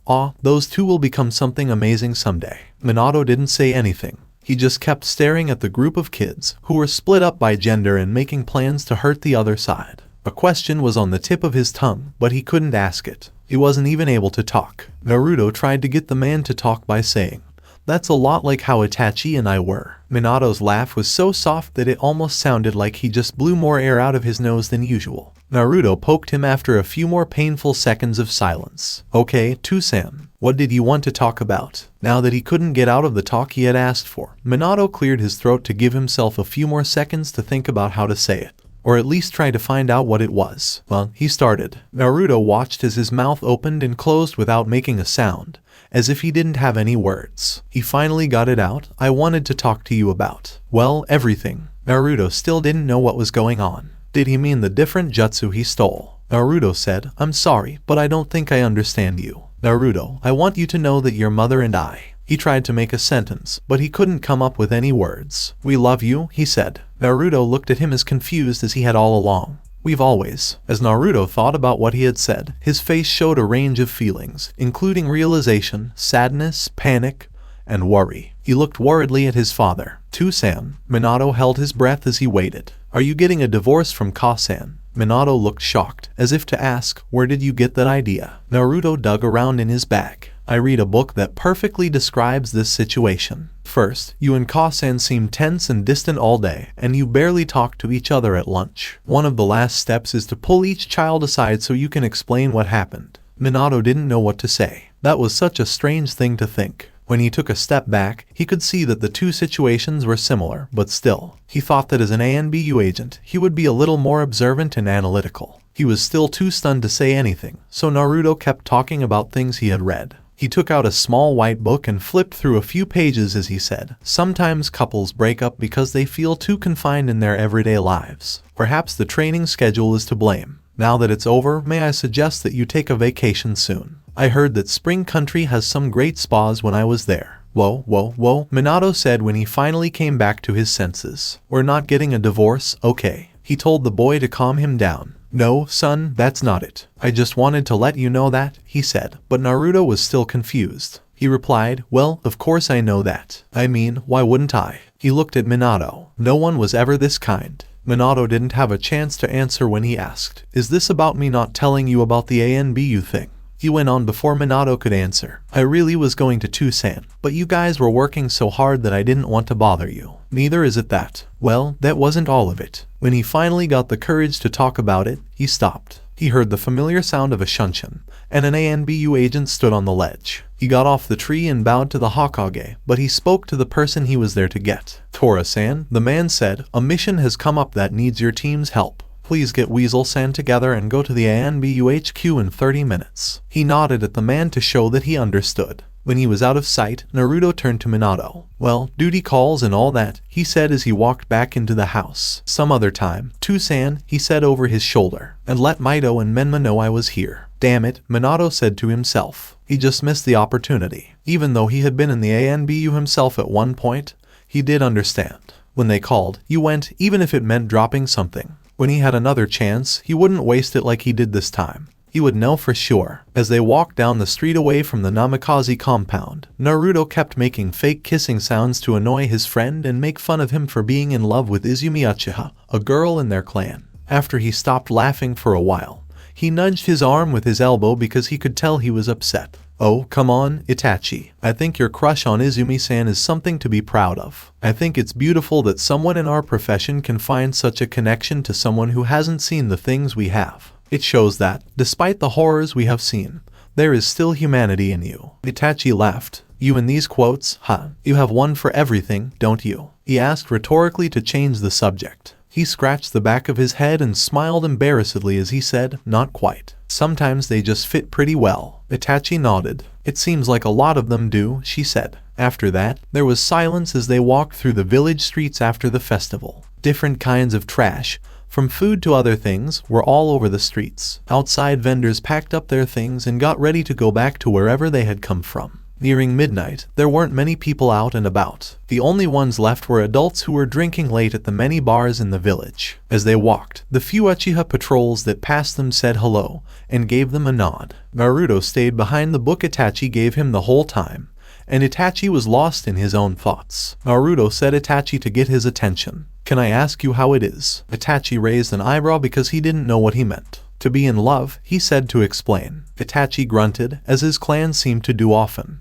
those two will become something amazing someday." Minato didn't say anything. He just kept staring at the group of kids, who were split up by gender and making plans to hurt the other side. A question was on the tip of his tongue, but he couldn't ask it. He wasn't even able to talk. Naruto tried to get the man to talk by saying, "That's a lot like how Itachi and I were." Minato's laugh was so soft that it almost sounded like he just blew more air out of his nose than usual. Naruto poked him after a few more painful seconds of silence. "Okay, Tusan, what did you want to talk about?" Now that he couldn't get out of the talk he had asked for, Minato cleared his throat to give himself a few more seconds to think about how to say it, or at least try to find out what it was. He started. Naruto watched as his mouth opened and closed without making a sound, as if he didn't have any words. He finally got it out. "I wanted to talk to you about, well, everything." Naruto still didn't know what was going on. Did he mean the different jutsu he stole? Naruto said, "I'm sorry, but I don't think I understand you." "Naruto, I want you to know that your mother and I, He tried to make a sentence, but he couldn't come up with any words. "We love you," he said. Naruto looked at him as confused as he had all along. "We've always." As Naruto thought about what he had said, his face showed a range of feelings, including realization, sadness, panic, and worry. He looked worriedly at his father. "To-san." Minato held his breath as he waited. "Are you getting a divorce from Ka-san?" Minato looked shocked, as if to ask, "Where did you get that idea?" Naruto dug around in his bag. "I read a book that perfectly describes this situation. First, you and Ka-san seem tense and distant all day, and you barely talk to each other at lunch. One of the last steps is to pull each child aside so you can explain what happened." Minato didn't know what to say. That was such a strange thing to think. When he took a step back, he could see that the two situations were similar, but still, he thought that as an ANBU agent, he would be a little more observant and analytical. He was still too stunned to say anything, so Naruto kept talking about things he had read. He took out a small white book and flipped through a few pages as he said, "Sometimes couples break up because they feel too confined in their everyday lives. Perhaps the training schedule is to blame. Now that it's over, may I suggest that you take a vacation soon? I heard that Spring Country has some great spas when I was there." "Whoa, whoa, whoa," Minato said when he finally came back to his senses. "We're not getting a divorce, okay?" He told the boy to calm him down. "No, son, that's not it. I just wanted to let you know that," he said. But Naruto was still confused. He replied, "Well, of course I know that. I mean, why wouldn't I?" He looked at Minato. No one was ever this kind. Minato didn't have a chance to answer when he asked, "Is this about me not telling you about the ANBU thing?" He went on before Minato could answer. "I really was going to Tucson, but you guys were working so hard that I didn't want to bother you. Neither is it that." Well, that wasn't all of it. When he finally got the courage to talk about it, he stopped. He heard the familiar sound of a shunshin, and an ANBU agent stood on the ledge. He got off the tree and bowed to the Hokage, but he spoke to the person he was there to get. "Tora-san," the man said, "a mission has come up that needs your team's help. Please get Weasel-san together and go to the ANBU HQ in 30 minutes. He nodded at the man to show that he understood. When he was out of sight, Naruto turned to Minato. "Well, duty calls and all that," he said as he walked back into the house. "Some other time, Tucson," he said over his shoulder, "and let Mito and Menma know I was here." "Damn it," Minato said to himself. He just missed the opportunity. Even though he had been in the ANBU himself at one point, he did understand. When they called, you went, even if it meant dropping something. When he had another chance, he wouldn't waste it like he did this time. He would know for sure. As they walked down the street away from the Namikaze compound, Naruto kept making fake kissing sounds to annoy his friend and make fun of him for being in love with Izumi Uchiha, a girl in their clan. After he stopped laughing for a while, he nudged his arm with his elbow because he could tell he was upset. "Oh, come on, Itachi. I think your crush on Izumi-san is something to be proud of. I think it's beautiful that someone in our profession can find such a connection to someone who hasn't seen the things we have. It shows that, despite the horrors we have seen, there is still humanity in you." Itachi laughed. "You and these quotes, huh? You have one for everything, don't you?" he asked rhetorically to change the subject. He scratched the back of his head and smiled embarrassedly as he said, "Not quite. Sometimes they just fit pretty well." Itachi nodded. "It seems like a lot of them do," she said. After that, there was silence as they walked through the village streets after the festival. Different kinds of trash, from food to other things, were all over the streets. Outside vendors packed up their things and got ready to go back to wherever they had come from. Nearing midnight, there weren't many people out and about. The only ones left were adults who were drinking late at the many bars in the village. As they walked, the few Uchiha patrols that passed them said hello, and gave them a nod. Naruto stayed behind the book Itachi gave him the whole time, and Itachi was lost in his own thoughts. Naruto said Itachi to get his attention. "Can I ask you how it is?" Itachi raised an eyebrow because he didn't know what he meant. "To be in love," he said to explain. Itachi grunted, as his clan seemed to do often.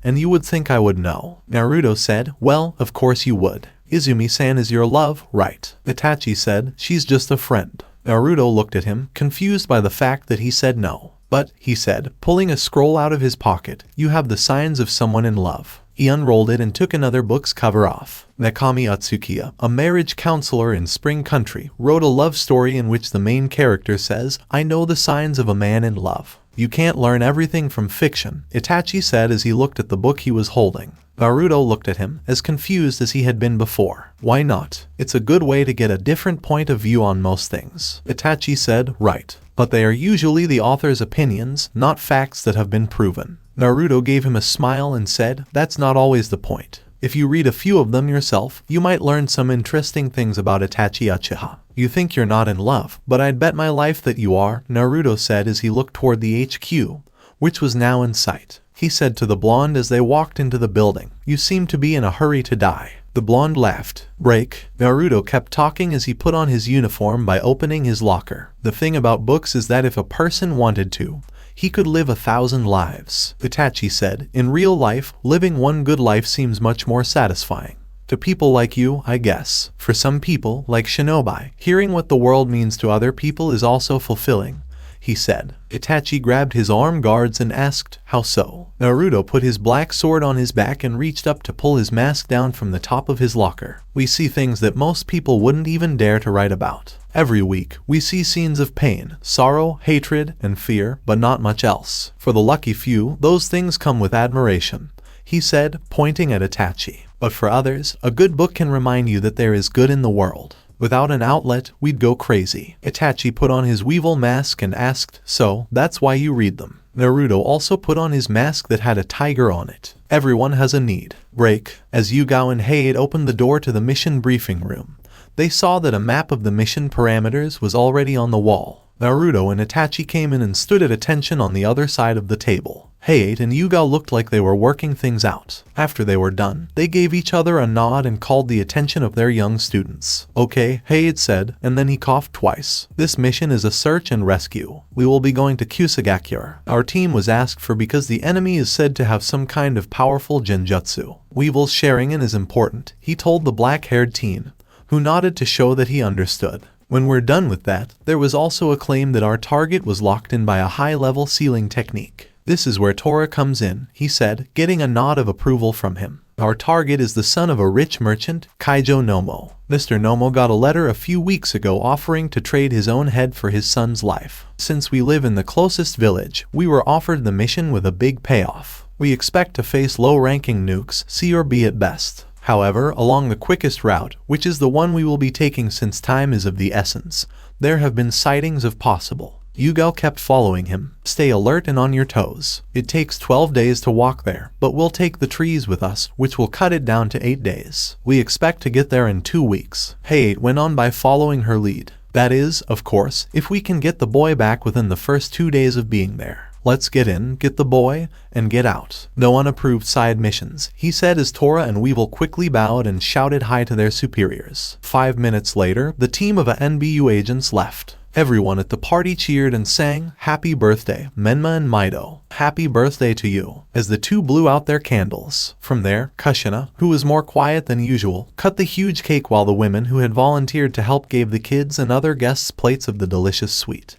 "And you would think I would know." Naruto said, "Well, of course you would. Izumi-san is your love, right?" Itachi said, "She's just a friend." Naruto looked at him, confused by the fact that he said no. "But," he said, pulling a scroll out of his pocket, "you have the signs of someone in love." He unrolled it and took another book's cover off. Nakami Atsukiya, a marriage counselor in Spring Country, wrote a love story in which the main character says, "I know the signs of a man in love." "You can't learn everything from fiction," Itachi said as he looked at the book he was holding. Naruto looked at him, as confused as he had been before. Why not? It's a good way to get a different point of view on most things. Itachi said, right. But they are usually the author's opinions, not facts that have been proven. Naruto gave him a smile and said, that's not always the point. If you read a few of them yourself, you might learn some interesting things about Itachi Uchiha. You think you're not in love, but I'd bet my life that you are, Naruto said as he looked toward the HQ, which was now in sight. He said to the blonde as they walked into the building, you seem to be in a hurry to die. The blonde laughed. Break. Naruto kept talking as he put on his uniform by opening his locker. The thing about books is that if a person wanted to, he could live 1,000 lives. Itachi said, in real life, living one good life seems much more satisfying. To people like you, I guess. For some people, like Shinobi, hearing what the world means to other people is also fulfilling, he said. Itachi grabbed his arm guards and asked, how so? Naruto put his black sword on his back and reached up to pull his mask down from the top of his locker. We see things that most people wouldn't even dare to write about. Every week, we see scenes of pain, sorrow, hatred, and fear, but not much else. For the lucky few, those things come with admiration, he said, pointing at Itachi. But for others, a good book can remind you that there is good in the world. Without an outlet, we'd go crazy. Itachi put on his weevil mask and asked, so, that's why you read them. Naruto also put on his mask that had a tiger on it. Everyone has a need. Break. As Yugao and Heiid opened the door to the mission briefing room, they saw that a map of the mission parameters was already on the wall. Naruto and Itachi came in and stood at attention on the other side of the table. Heiid and Yugao looked like they were working things out. After they were done, they gave each other a nod and called the attention of their young students. Okay, Heiid said, and then he coughed twice. This mission is a search and rescue. We will be going to Kusagakyur. Our team was asked for because the enemy is said to have some kind of powerful genjutsu. Weevil's Sharingan is important, he told the black-haired teen, who nodded to show that he understood. When we're done with that, there was also a claim that our target was locked in by a high-level sealing technique. This is where Tora comes in, he said, getting a nod of approval from him. Our target is the son of a rich merchant, Kaijo Nomo. Mr. Nomo got a letter a few weeks ago offering to trade his own head for his son's life. Since we live in the closest village, we were offered the mission with a big payoff. We expect to face low-ranking nukes, C or B at best. However, along the quickest route, which is the one we will be taking since time is of the essence, there have been sightings of possible. Yugao kept following him. Stay alert and on your toes. It takes 12 days to walk there, but we'll take the trees with us, which will cut it down to 8 days. We expect to get there in 2 weeks. Heiid went on by following her lead. That is, of course, if we can get the boy back within the first 2 days of being there. Let's get in, get the boy, and get out. No unapproved side missions, he said as Tora and Weevil quickly bowed and shouted hi to their superiors. 5 minutes later, the team of ANBU agents left. Everyone at the party cheered and sang, Happy birthday, Menma and Maido. Happy birthday to you, as the two blew out their candles. From there, Kushina, who was more quiet than usual, cut the huge cake while the women who had volunteered to help gave the kids and other guests plates of the delicious sweet.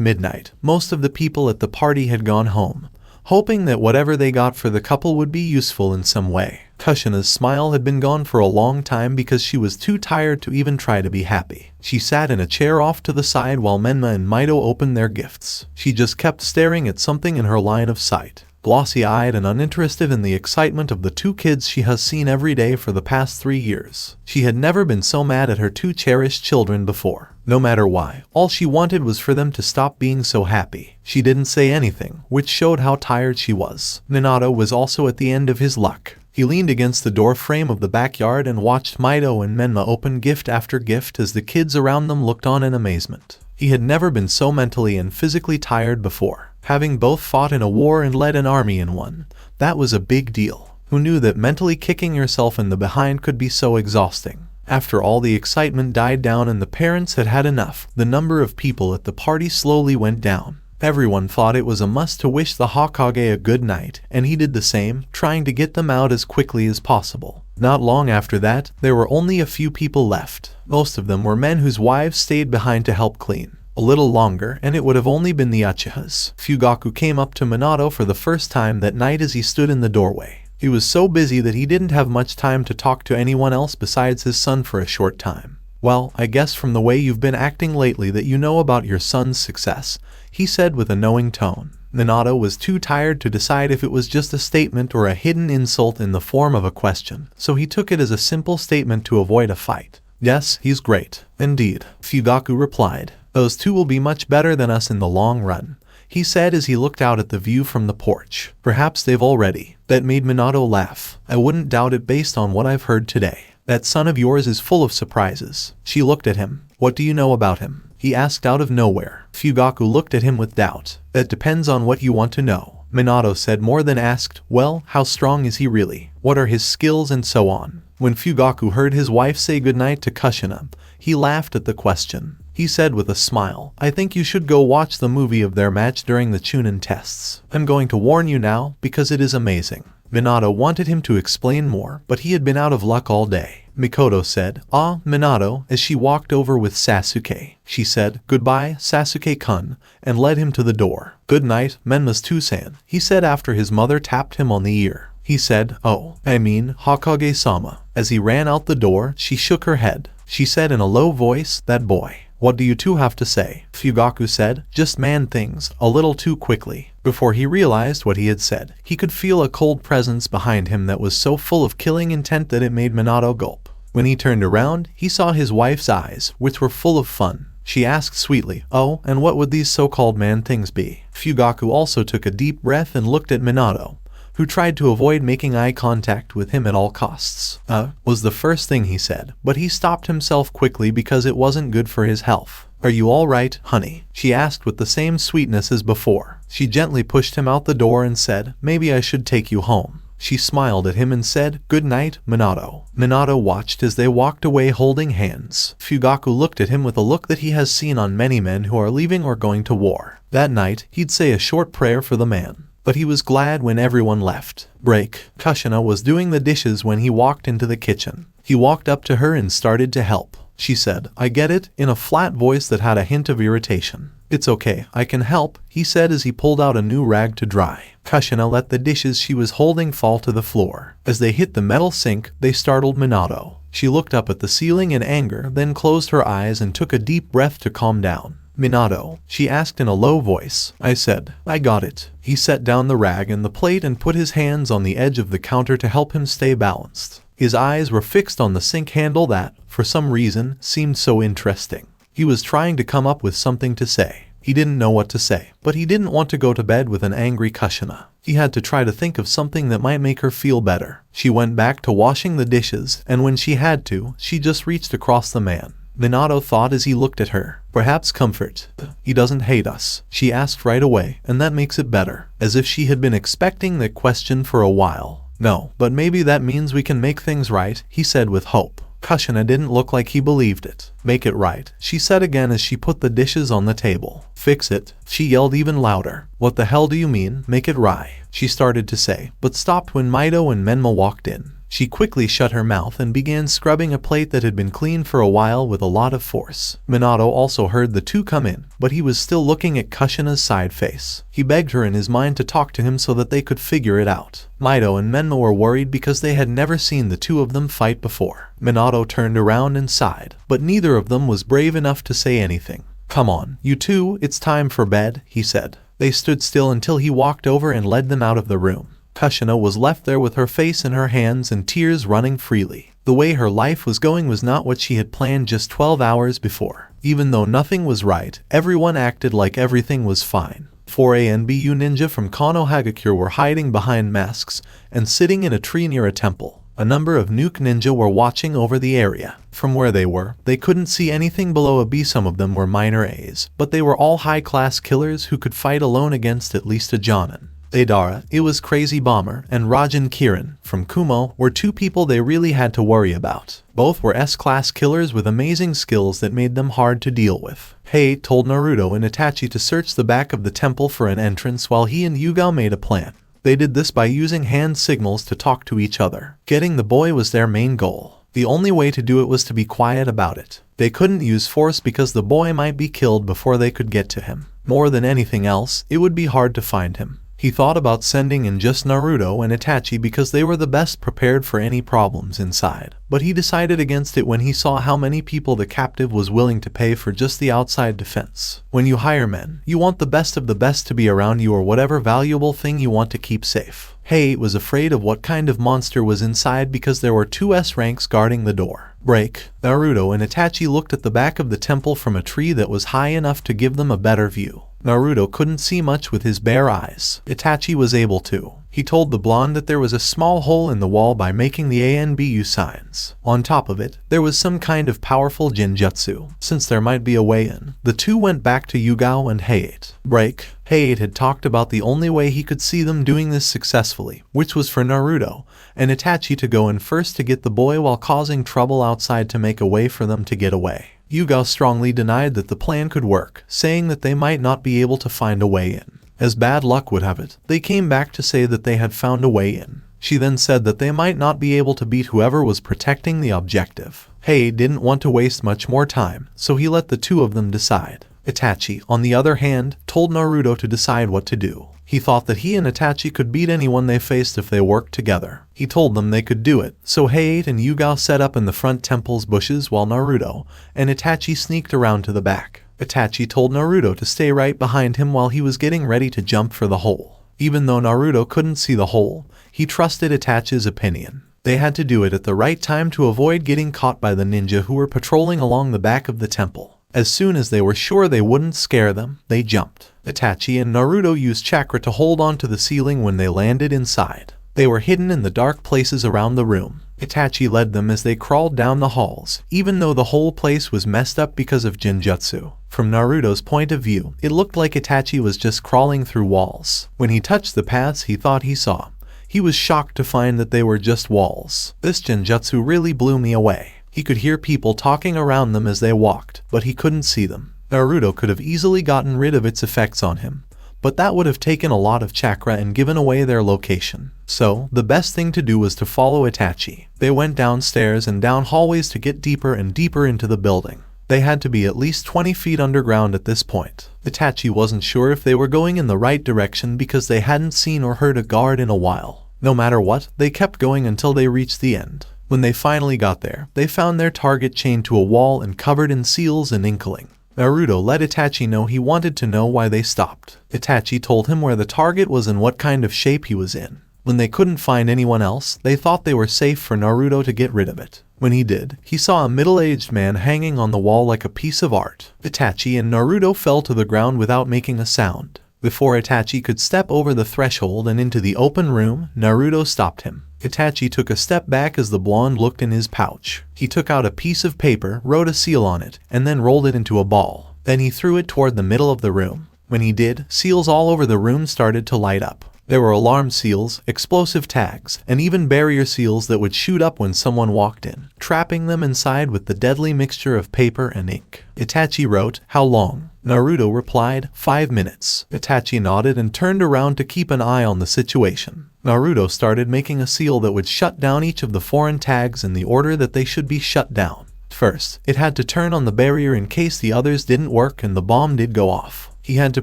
midnight, most of the people at the party had gone home, hoping that whatever they got for the couple would be useful in some way. Kushina's smile had been gone for a long time because she was too tired to even try to be happy. She sat in a chair off to the side while Menma and Maido opened their gifts. She just kept staring at something in her line of sight. Glossy-eyed and uninterested in the excitement of the two kids she has seen every day for the past 3 years. She had never been so mad at her two cherished children before. No matter why, all she wanted was for them to stop being so happy. She didn't say anything, which showed how tired she was. Minato was also at the end of his luck. He leaned against the door frame of the backyard and watched Maido and Menma open gift after gift as the kids around them looked on in amazement. He had never been so mentally and physically tired before. Having both fought in a war and led an army in one, that was a big deal. Who knew that mentally kicking yourself in the behind could be so exhausting? After all the excitement died down and the parents had had enough, the number of people at the party slowly went down. Everyone thought it was a must to wish the Hokage a good night, and he did the same, trying to get them out as quickly as possible. Not long after that, there were only a few people left. Most of them were men whose wives stayed behind to help clean. A little longer, and it would have only been the Uchihas. Fugaku came up to Minato for the first time that night as he stood in the doorway. He was so busy that he didn't have much time to talk to anyone else besides his son for a short time. Well, I guess from the way you've been acting lately that you know about your son's success, he said with a knowing tone. Minato was too tired to decide if it was just a statement or a hidden insult in the form of a question, so he took it as a simple statement to avoid a fight. Yes, he's great. Indeed, Fugaku replied. Those two will be much better than us in the long run, he said as he looked out at the view from the porch. Perhaps they've already. That made Minato laugh. I wouldn't doubt it based on what I've heard today. That son of yours is full of surprises. She looked at him. What do you know about him? He asked out of nowhere. Fugaku looked at him with doubt. That depends on what you want to know. Minato said more than asked, well, how strong is he really? What are his skills and so on? When Fugaku heard his wife say goodnight to Kushina, he laughed at the question. He said with a smile, I think you should go watch the movie of their match during the Chunin tests. I'm going to warn you now, because it is amazing. Minato wanted him to explain more, but he had been out of luck all day. Mikoto said, Ah, Minato, as she walked over with Sasuke. She said, Goodbye, Sasuke-kun, and led him to the door. Good night, Menmasu-san, he said after his mother tapped him on the ear. He said, Oh, I mean, Hokage-sama. As he ran out the door, she shook her head. She said in a low voice, That boy. What do you two have to say? Fugaku said, Just man things, a little too quickly. Before he realized what he had said, he could feel a cold presence behind him that was so full of killing intent that it made Minato gulp. When he turned around, he saw his wife's eyes, which were full of fun. She asked sweetly, Oh, and what would these so-called man things be? Fugaku also took a deep breath and looked at Minato, who tried to avoid making eye contact with him at all costs. Was the first thing he said, but he stopped himself quickly because it wasn't good for his health. Are you all right, honey? She asked with the same sweetness as before. She gently pushed him out the door and said, Maybe I should take you home. She smiled at him and said, Good night, Minato. Minato watched as they walked away holding hands. Fugaku looked at him with a look that he has seen on many men who are leaving or going to war. That night, he'd say a short prayer for the man. But he was glad when everyone left. Break. Kushina was doing the dishes when he walked into the kitchen. He walked up to her and started to help. She said, I get it, in a flat voice that had a hint of irritation. It's okay, I can help, he said as he pulled out a new rag to dry. Kushina let the dishes she was holding fall to the floor. As they hit the metal sink, they startled Minato. She looked up at the ceiling in anger, then closed her eyes and took a deep breath to calm down. Minato, she asked in a low voice. I said, I got it. He set down the rag and the plate and put his hands on the edge of the counter to help him stay balanced. His eyes were fixed on the sink handle that, for some reason, seemed so interesting. He was trying to come up with something to say. He didn't know what to say, but he didn't want to go to bed with an angry Kushina. He had to try to think of something that might make her feel better. She went back to washing the dishes, and when she had to, she just reached across the man. Minato thought as he looked at her. Perhaps comfort. He doesn't hate us, she asked right away, and that makes it better. As if she had been expecting that question for a while. No, but maybe that means we can make things right, he said with hope. Kushina didn't look like he believed it. Make it right, she said again as she put the dishes on the table. Fix it, she yelled even louder. What the hell do you mean, make it right? She started to say, but stopped when Mito and Menma walked in. She quickly shut her mouth and began scrubbing a plate that had been cleaned for a while with a lot of force. Minato also heard the two come in, but he was still looking at Kushina's side face. He begged her in his mind to talk to him so that they could figure it out. Mito and Menma were worried because they had never seen the two of them fight before. Minato turned around and sighed, but neither of them was brave enough to say anything. Come on, you two, it's time for bed, he said. They stood still until he walked over and led them out of the room. Kushina was left there with her face in her hands and tears running freely. The way her life was going was not what she had planned just 12 hours before. Even though nothing was right, everyone acted like everything was fine. 4 ANBU ninja from Konohagakure were hiding behind masks and sitting in a tree near a temple. A number of nuke ninja were watching over the area. From where they were, they couldn't see anything below a B. Some of them were minor A's, but they were all high-class killers who could fight alone against at least a Jonin. Adara, it was Crazy Bomber, and Rajan Kiran, from Kumo, were two people they really had to worry about. Both were S-class killers with amazing skills that made them hard to deal with. Hei told Naruto and Itachi to search the back of the temple for an entrance while he and Yugao made a plan. They did this by using hand signals to talk to each other. Getting the boy was their main goal. The only way to do it was to be quiet about it. They couldn't use force because the boy might be killed before they could get to him. More than anything else, it would be hard to find him. He thought about sending in just Naruto and Itachi because they were the best prepared for any problems inside, but he decided against it when he saw how many people the captive was willing to pay for just the outside defense. When you hire men, you want the best of the best to be around you or whatever valuable thing you want to keep safe. Hey was afraid of what kind of monster was inside because there were two S ranks guarding the door. Break. Naruto and Itachi looked at the back of the temple from a tree that was high enough to give them a better view. Naruto couldn't see much with his bare eyes. Itachi was able to. He told the blonde that there was a small hole in the wall by making the ANBU signs. On top of it, there was some kind of powerful genjutsu. Since there might be a way in, the two went back to Yugao and Hayate. Break. Hayate had talked about the only way he could see them doing this successfully, which was for Naruto and Itachi to go in first to get the boy while causing trouble outside to make a way for them to get away. Yugao strongly denied that the plan could work, saying that they might not be able to find a way in. As bad luck would have it, they came back to say that they had found a way in. She then said that they might not be able to beat whoever was protecting the objective. Hayate didn't want to waste much more time, so he let the two of them decide. Itachi, on the other hand, told Naruto to decide what to do. He thought that he and Itachi could beat anyone they faced if they worked together. He told them they could do it, so Hayate and Yugao set up in the front temple's bushes while Naruto and Itachi sneaked around to the back. Itachi told Naruto to stay right behind him while he was getting ready to jump for the hole. Even though Naruto couldn't see the hole, he trusted Itachi's opinion. They had to do it at the right time to avoid getting caught by the ninja who were patrolling along the back of the temple. As soon as they were sure they wouldn't scare them, they jumped. Itachi and Naruto used chakra to hold on to the ceiling when they landed inside. They were hidden in the dark places around the room. Itachi led them as they crawled down the halls, even though the whole place was messed up because of genjutsu. From Naruto's point of view, it looked like Itachi was just crawling through walls. When he touched the paths he thought he saw, he was shocked to find that they were just walls. This genjutsu really blew me away. He could hear people talking around them as they walked, but he couldn't see them. Naruto could have easily gotten rid of its effects on him, but that would have taken a lot of chakra and given away their location. So, the best thing to do was to follow Itachi. They went downstairs and down hallways to get deeper and deeper into the building. They had to be at least 20 feet underground at this point. Itachi wasn't sure if they were going in the right direction because they hadn't seen or heard a guard in a while. No matter what, they kept going until they reached the end. When they finally got there, they found their target chained to a wall and covered in seals and inkling. Naruto let Itachi know he wanted to know why they stopped. Itachi told him where the target was and what kind of shape he was in. When they couldn't find anyone else, they thought they were safe for Naruto to get rid of it. When he did, he saw a middle-aged man hanging on the wall like a piece of art. Itachi and Naruto fell to the ground without making a sound. Before Itachi could step over the threshold and into the open room, Naruto stopped him. Itachi took a step back as the blonde looked in his pouch. He took out a piece of paper, wrote a seal on it, and then rolled it into a ball. Then he threw it toward the middle of the room. When he did, seals all over the room started to light up. There were alarm seals, explosive tags, and even barrier seals that would shoot up when someone walked in, trapping them inside with the deadly mixture of paper and ink. Itachi wrote, "How long?" Naruto replied, 5 minutes. Itachi nodded and turned around to keep an eye on the situation. Naruto started making a seal that would shut down each of the foreign tags in the order that they should be shut down. First, it had to turn on the barrier in case the others didn't work and the bomb did go off. He had to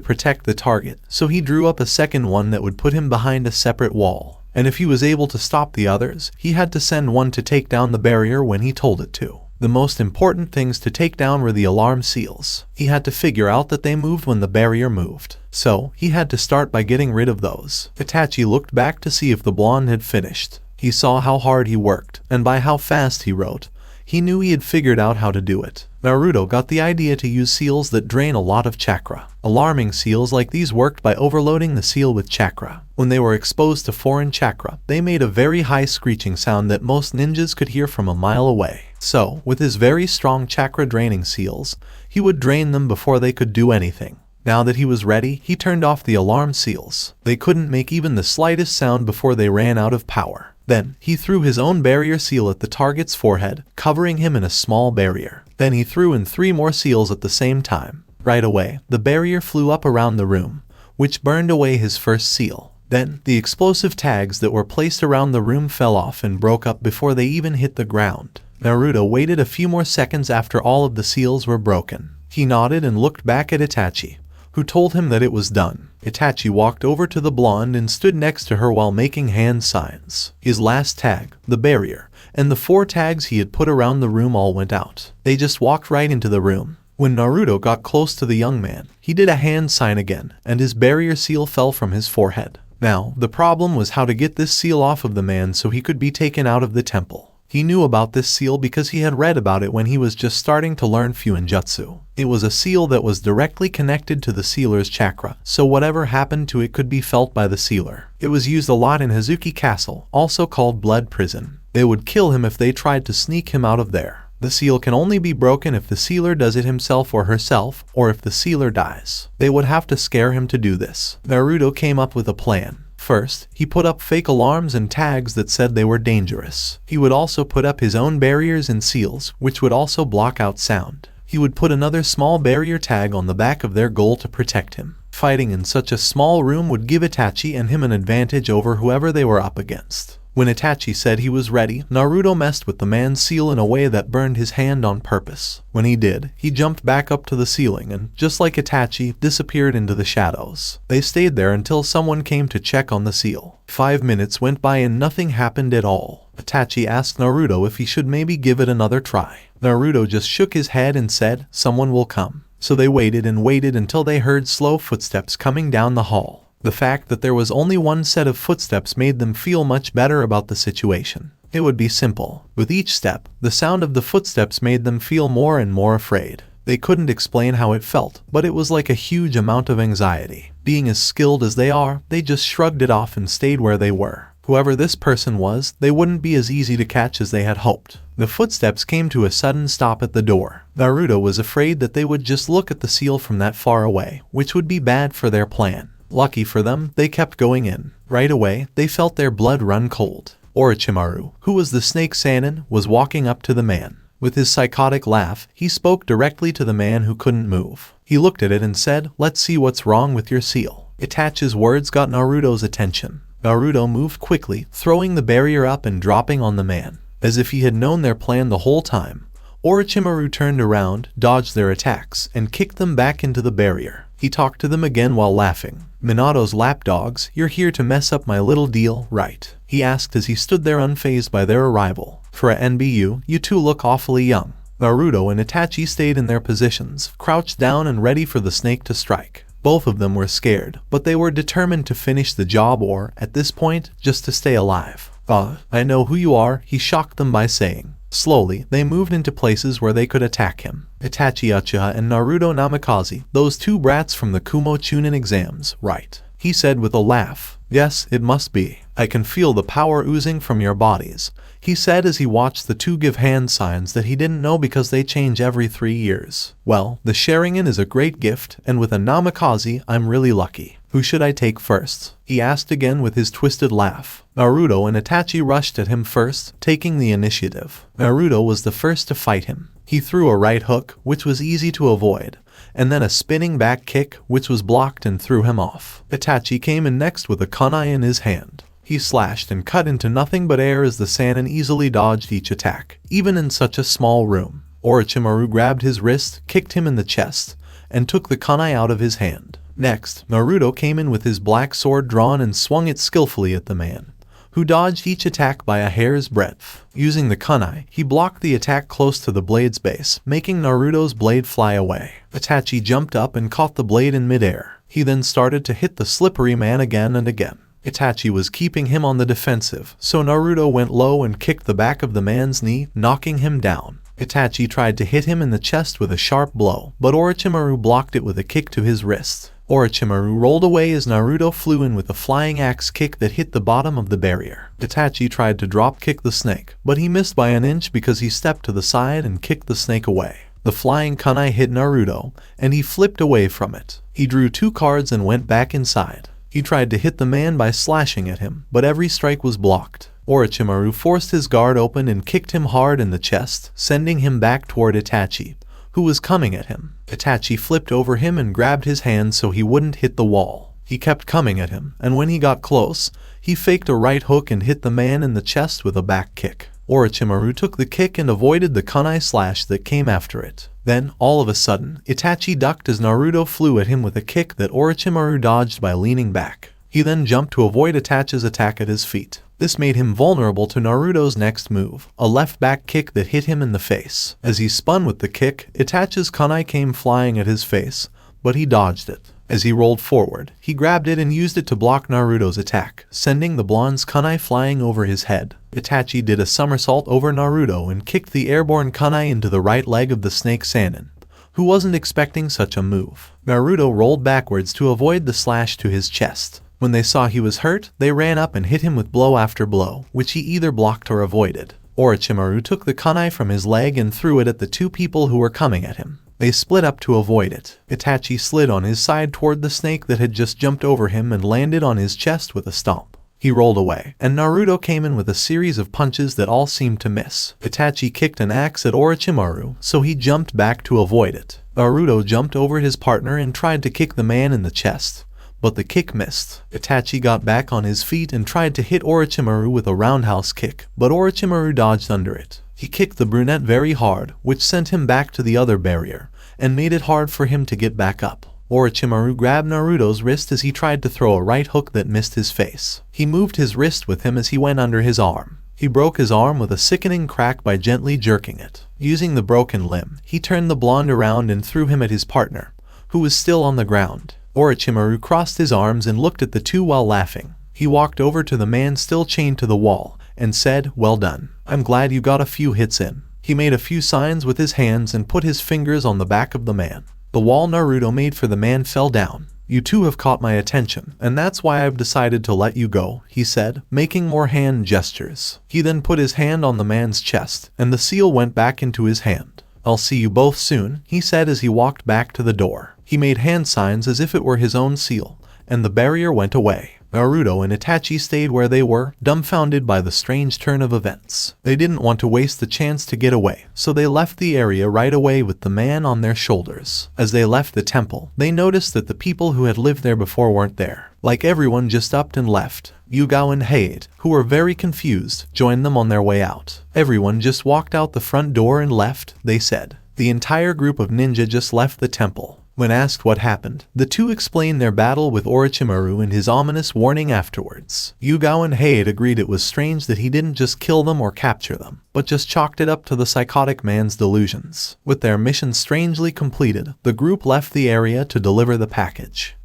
protect the target, so he drew up a second one that would put him behind a separate wall. And if he was able to stop the others, he had to send one to take down the barrier when he told it to. The most important things to take down were the alarm seals. He had to figure out that they moved when the barrier moved. So, he had to start by getting rid of those. Itachi looked back to see if the blonde had finished. He saw how hard he worked, and by how fast he wrote, he knew he had figured out how to do it. Naruto got the idea to use seals that drain a lot of chakra. Alarming seals like these worked by overloading the seal with chakra. When they were exposed to foreign chakra, they made a very high screeching sound that most ninjas could hear from a mile away. So, with his very strong chakra draining seals, he would drain them before they could do anything. Now that he was ready, he turned off the alarm seals. They couldn't make even the slightest sound before they ran out of power. Then, he threw his own barrier seal at the target's forehead, covering him in a small barrier. Then he threw in 3 more seals at the same time. Right away, the barrier flew up around the room, which burned away his first seal. Then, the explosive tags that were placed around the room fell off and broke up before they even hit the ground. Naruto waited a few more seconds after all of the seals were broken. He nodded and looked back at Itachi, who told him that it was done. Itachi walked over to the blonde and stood next to her while making hand signs. His last tag, the barrier, and the 4 tags he had put around the room all went out. They just walked right into the room. When Naruto got close to the young man, he did a hand sign again, and his barrier seal fell from his forehead. Now, the problem was how to get this seal off of the man so he could be taken out of the temple. He knew about this seal because he had read about it when he was just starting to learn Fuinjutsu. It was a seal that was directly connected to the sealer's chakra, so whatever happened to it could be felt by the sealer. It was used a lot in Hazuki Castle, also called Blood Prison. They would kill him if they tried to sneak him out of there. The seal can only be broken if the sealer does it himself or herself, or if the sealer dies. They would have to scare him to do this. Naruto came up with a plan. First, he put up fake alarms and tags that said they were dangerous. He would also put up his own barriers and seals, which would also block out sound. He would put another small barrier tag on the back of their goal to protect him. Fighting in such a small room would give Itachi and him an advantage over whoever they were up against. When Itachi said he was ready, Naruto messed with the man's seal in a way that burned his hand on purpose. When he did, he jumped back up to the ceiling and, just like Itachi, disappeared into the shadows. They stayed there until someone came to check on the seal. 5 minutes went by and nothing happened at all. Itachi asked Naruto if he should maybe give it another try. Naruto just shook his head and said, "Someone will come." So they waited and waited until they heard slow footsteps coming down the hall. The fact that there was only one set of footsteps made them feel much better about the situation. It would be simple. With each step, the sound of the footsteps made them feel more and more afraid. They couldn't explain how it felt, but it was like a huge amount of anxiety. Being as skilled as they are, they just shrugged it off and stayed where they were. Whoever this person was, they wouldn't be as easy to catch as they had hoped. The footsteps came to a sudden stop at the door. Naruto was afraid that they would just look at the seal from that far away, which would be bad for their plan. Lucky for them, they kept going in. Right away, they felt their blood run cold. Orochimaru, who was the snake Sannin, was walking up to the man. With his psychotic laugh, he spoke directly to the man who couldn't move. He looked at it and said, "Let's see what's wrong with your seal." Itachi's words got Naruto's attention. Naruto moved quickly, throwing the barrier up and dropping on the man. As if he had known their plan the whole time, Orochimaru turned around, dodged their attacks, and kicked them back into the barrier. He talked to them again while laughing. "Minato's lapdogs, you're here to mess up my little deal, right?" he asked as he stood there unfazed by their arrival. "For a ANBU, you two look awfully young." Naruto and Itachi stayed in their positions, crouched down and ready for the snake to strike. Both of them were scared, but they were determined to finish the job or, at this point, just to stay alive. I know who you are," he shocked them by saying. Slowly, they moved into places where they could attack him. Itachi Uchiha and Naruto Namikaze, those two brats from the Kumo Chunin exams, right? He said with a laugh. "Yes, it must be. I can feel the power oozing from your bodies," he said as he watched the two give hand signs that he didn't know because they change every 3 years. "Well, the Sharingan is a great gift, and with a Namikaze, I'm really lucky. Who should I take first?" he asked again with his twisted laugh. Naruto and Itachi rushed at him first, taking the initiative. Naruto was the first to fight him. He threw a right hook, which was easy to avoid, and then a spinning back kick, which was blocked and threw him off. Itachi came in next with a kunai in his hand. He slashed and cut into nothing but air as the Sannin easily dodged each attack, even in such a small room. Orochimaru grabbed his wrist, kicked him in the chest, and took the kunai out of his hand. Next, Naruto came in with his black sword drawn and swung it skillfully at the man, who dodged each attack by a hair's breadth. Using the kunai, he blocked the attack close to the blade's base, making Naruto's blade fly away. Itachi jumped up and caught the blade in midair. He then started to hit the slippery man again and again. Itachi was keeping him on the defensive, so Naruto went low and kicked the back of the man's knee, knocking him down. Itachi tried to hit him in the chest with a sharp blow, but Orochimaru blocked it with a kick to his wrist. Orochimaru rolled away as Naruto flew in with a flying axe kick that hit the bottom of the barrier. Itachi tried to drop kick the snake, but he missed by an inch because he stepped to the side and kicked the snake away. The flying kunai hit Naruto, and he flipped away from it. He drew 2 cards and went back inside. He tried to hit the man by slashing at him, but every strike was blocked. Orochimaru forced his guard open and kicked him hard in the chest, sending him back toward Itachi, who was coming at him. Itachi flipped over him and grabbed his hand so he wouldn't hit the wall. He kept coming at him, and when he got close, he faked a right hook and hit the man in the chest with a back kick. Orochimaru took the kick and avoided the kunai slash that came after it. Then, all of a sudden, Itachi ducked as Naruto flew at him with a kick that Orochimaru dodged by leaning back. He then jumped to avoid Itachi's attack at his feet. This made him vulnerable to Naruto's next move, a left back kick that hit him in the face. As he spun with the kick, Itachi's kunai came flying at his face, but he dodged it. As he rolled forward, he grabbed it and used it to block Naruto's attack, sending the blonde's kunai flying over his head. Itachi did a somersault over Naruto and kicked the airborne kunai into the right leg of the snake Sannin, who wasn't expecting such a move. Naruto rolled backwards to avoid the slash to his chest. When they saw he was hurt, they ran up and hit him with blow after blow, which he either blocked or avoided. Orochimaru took the kunai from his leg and threw it at the two people who were coming at him. They split up to avoid it. Itachi slid on his side toward the snake that had just jumped over him and landed on his chest with a stomp. He rolled away, and Naruto came in with a series of punches that all seemed to miss. Itachi kicked an axe at Orochimaru, so he jumped back to avoid it. Naruto jumped over his partner and tried to kick the man in the chest, but the kick missed. Itachi got back on his feet and tried to hit Orochimaru with a roundhouse kick, but Orochimaru dodged under it. He kicked the brunette very hard, which sent him back to the other barrier, and made it hard for him to get back up. Orochimaru grabbed Naruto's wrist as he tried to throw a right hook that missed his face. He moved his wrist with him as he went under his arm. He broke his arm with a sickening crack by gently jerking it. Using the broken limb, he turned the blonde around and threw him at his partner, who was still on the ground. Orochimaru crossed his arms and looked at the two while laughing. He walked over to the man still chained to the wall and said, "Well done. I'm glad you got a few hits in." He made a few signs with his hands and put his fingers on the back of the man. The wall Naruto made for the man fell down. "You two have caught my attention, and that's why I've decided to let you go," he said, making more hand gestures. He then put his hand on the man's chest, and the seal went back into his hand. "I'll see you both soon," he said as he walked back to the door. He made hand signs as if it were his own seal, and the barrier went away. Naruto and Itachi stayed where they were, dumbfounded by the strange turn of events. They didn't want to waste the chance to get away, so they left the area right away with the man on their shoulders. As they left the temple, they noticed that the people who had lived there before weren't there. Like everyone just upped and left. Yugao and Hade, who were very confused, joined them on their way out. "Everyone just walked out the front door and left," they said. The entire group of ninja just left the temple. When asked what happened, the two explained their battle with Orochimaru and his ominous warning afterwards. Yugao and Hade agreed it was strange that he didn't just kill them or capture them, but just chalked it up to the psychotic man's delusions. With their mission strangely completed, the group left the area to deliver the package.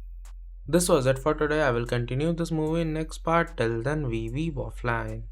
This was it for today. I will continue this movie in next part. Till then, we weeb offline.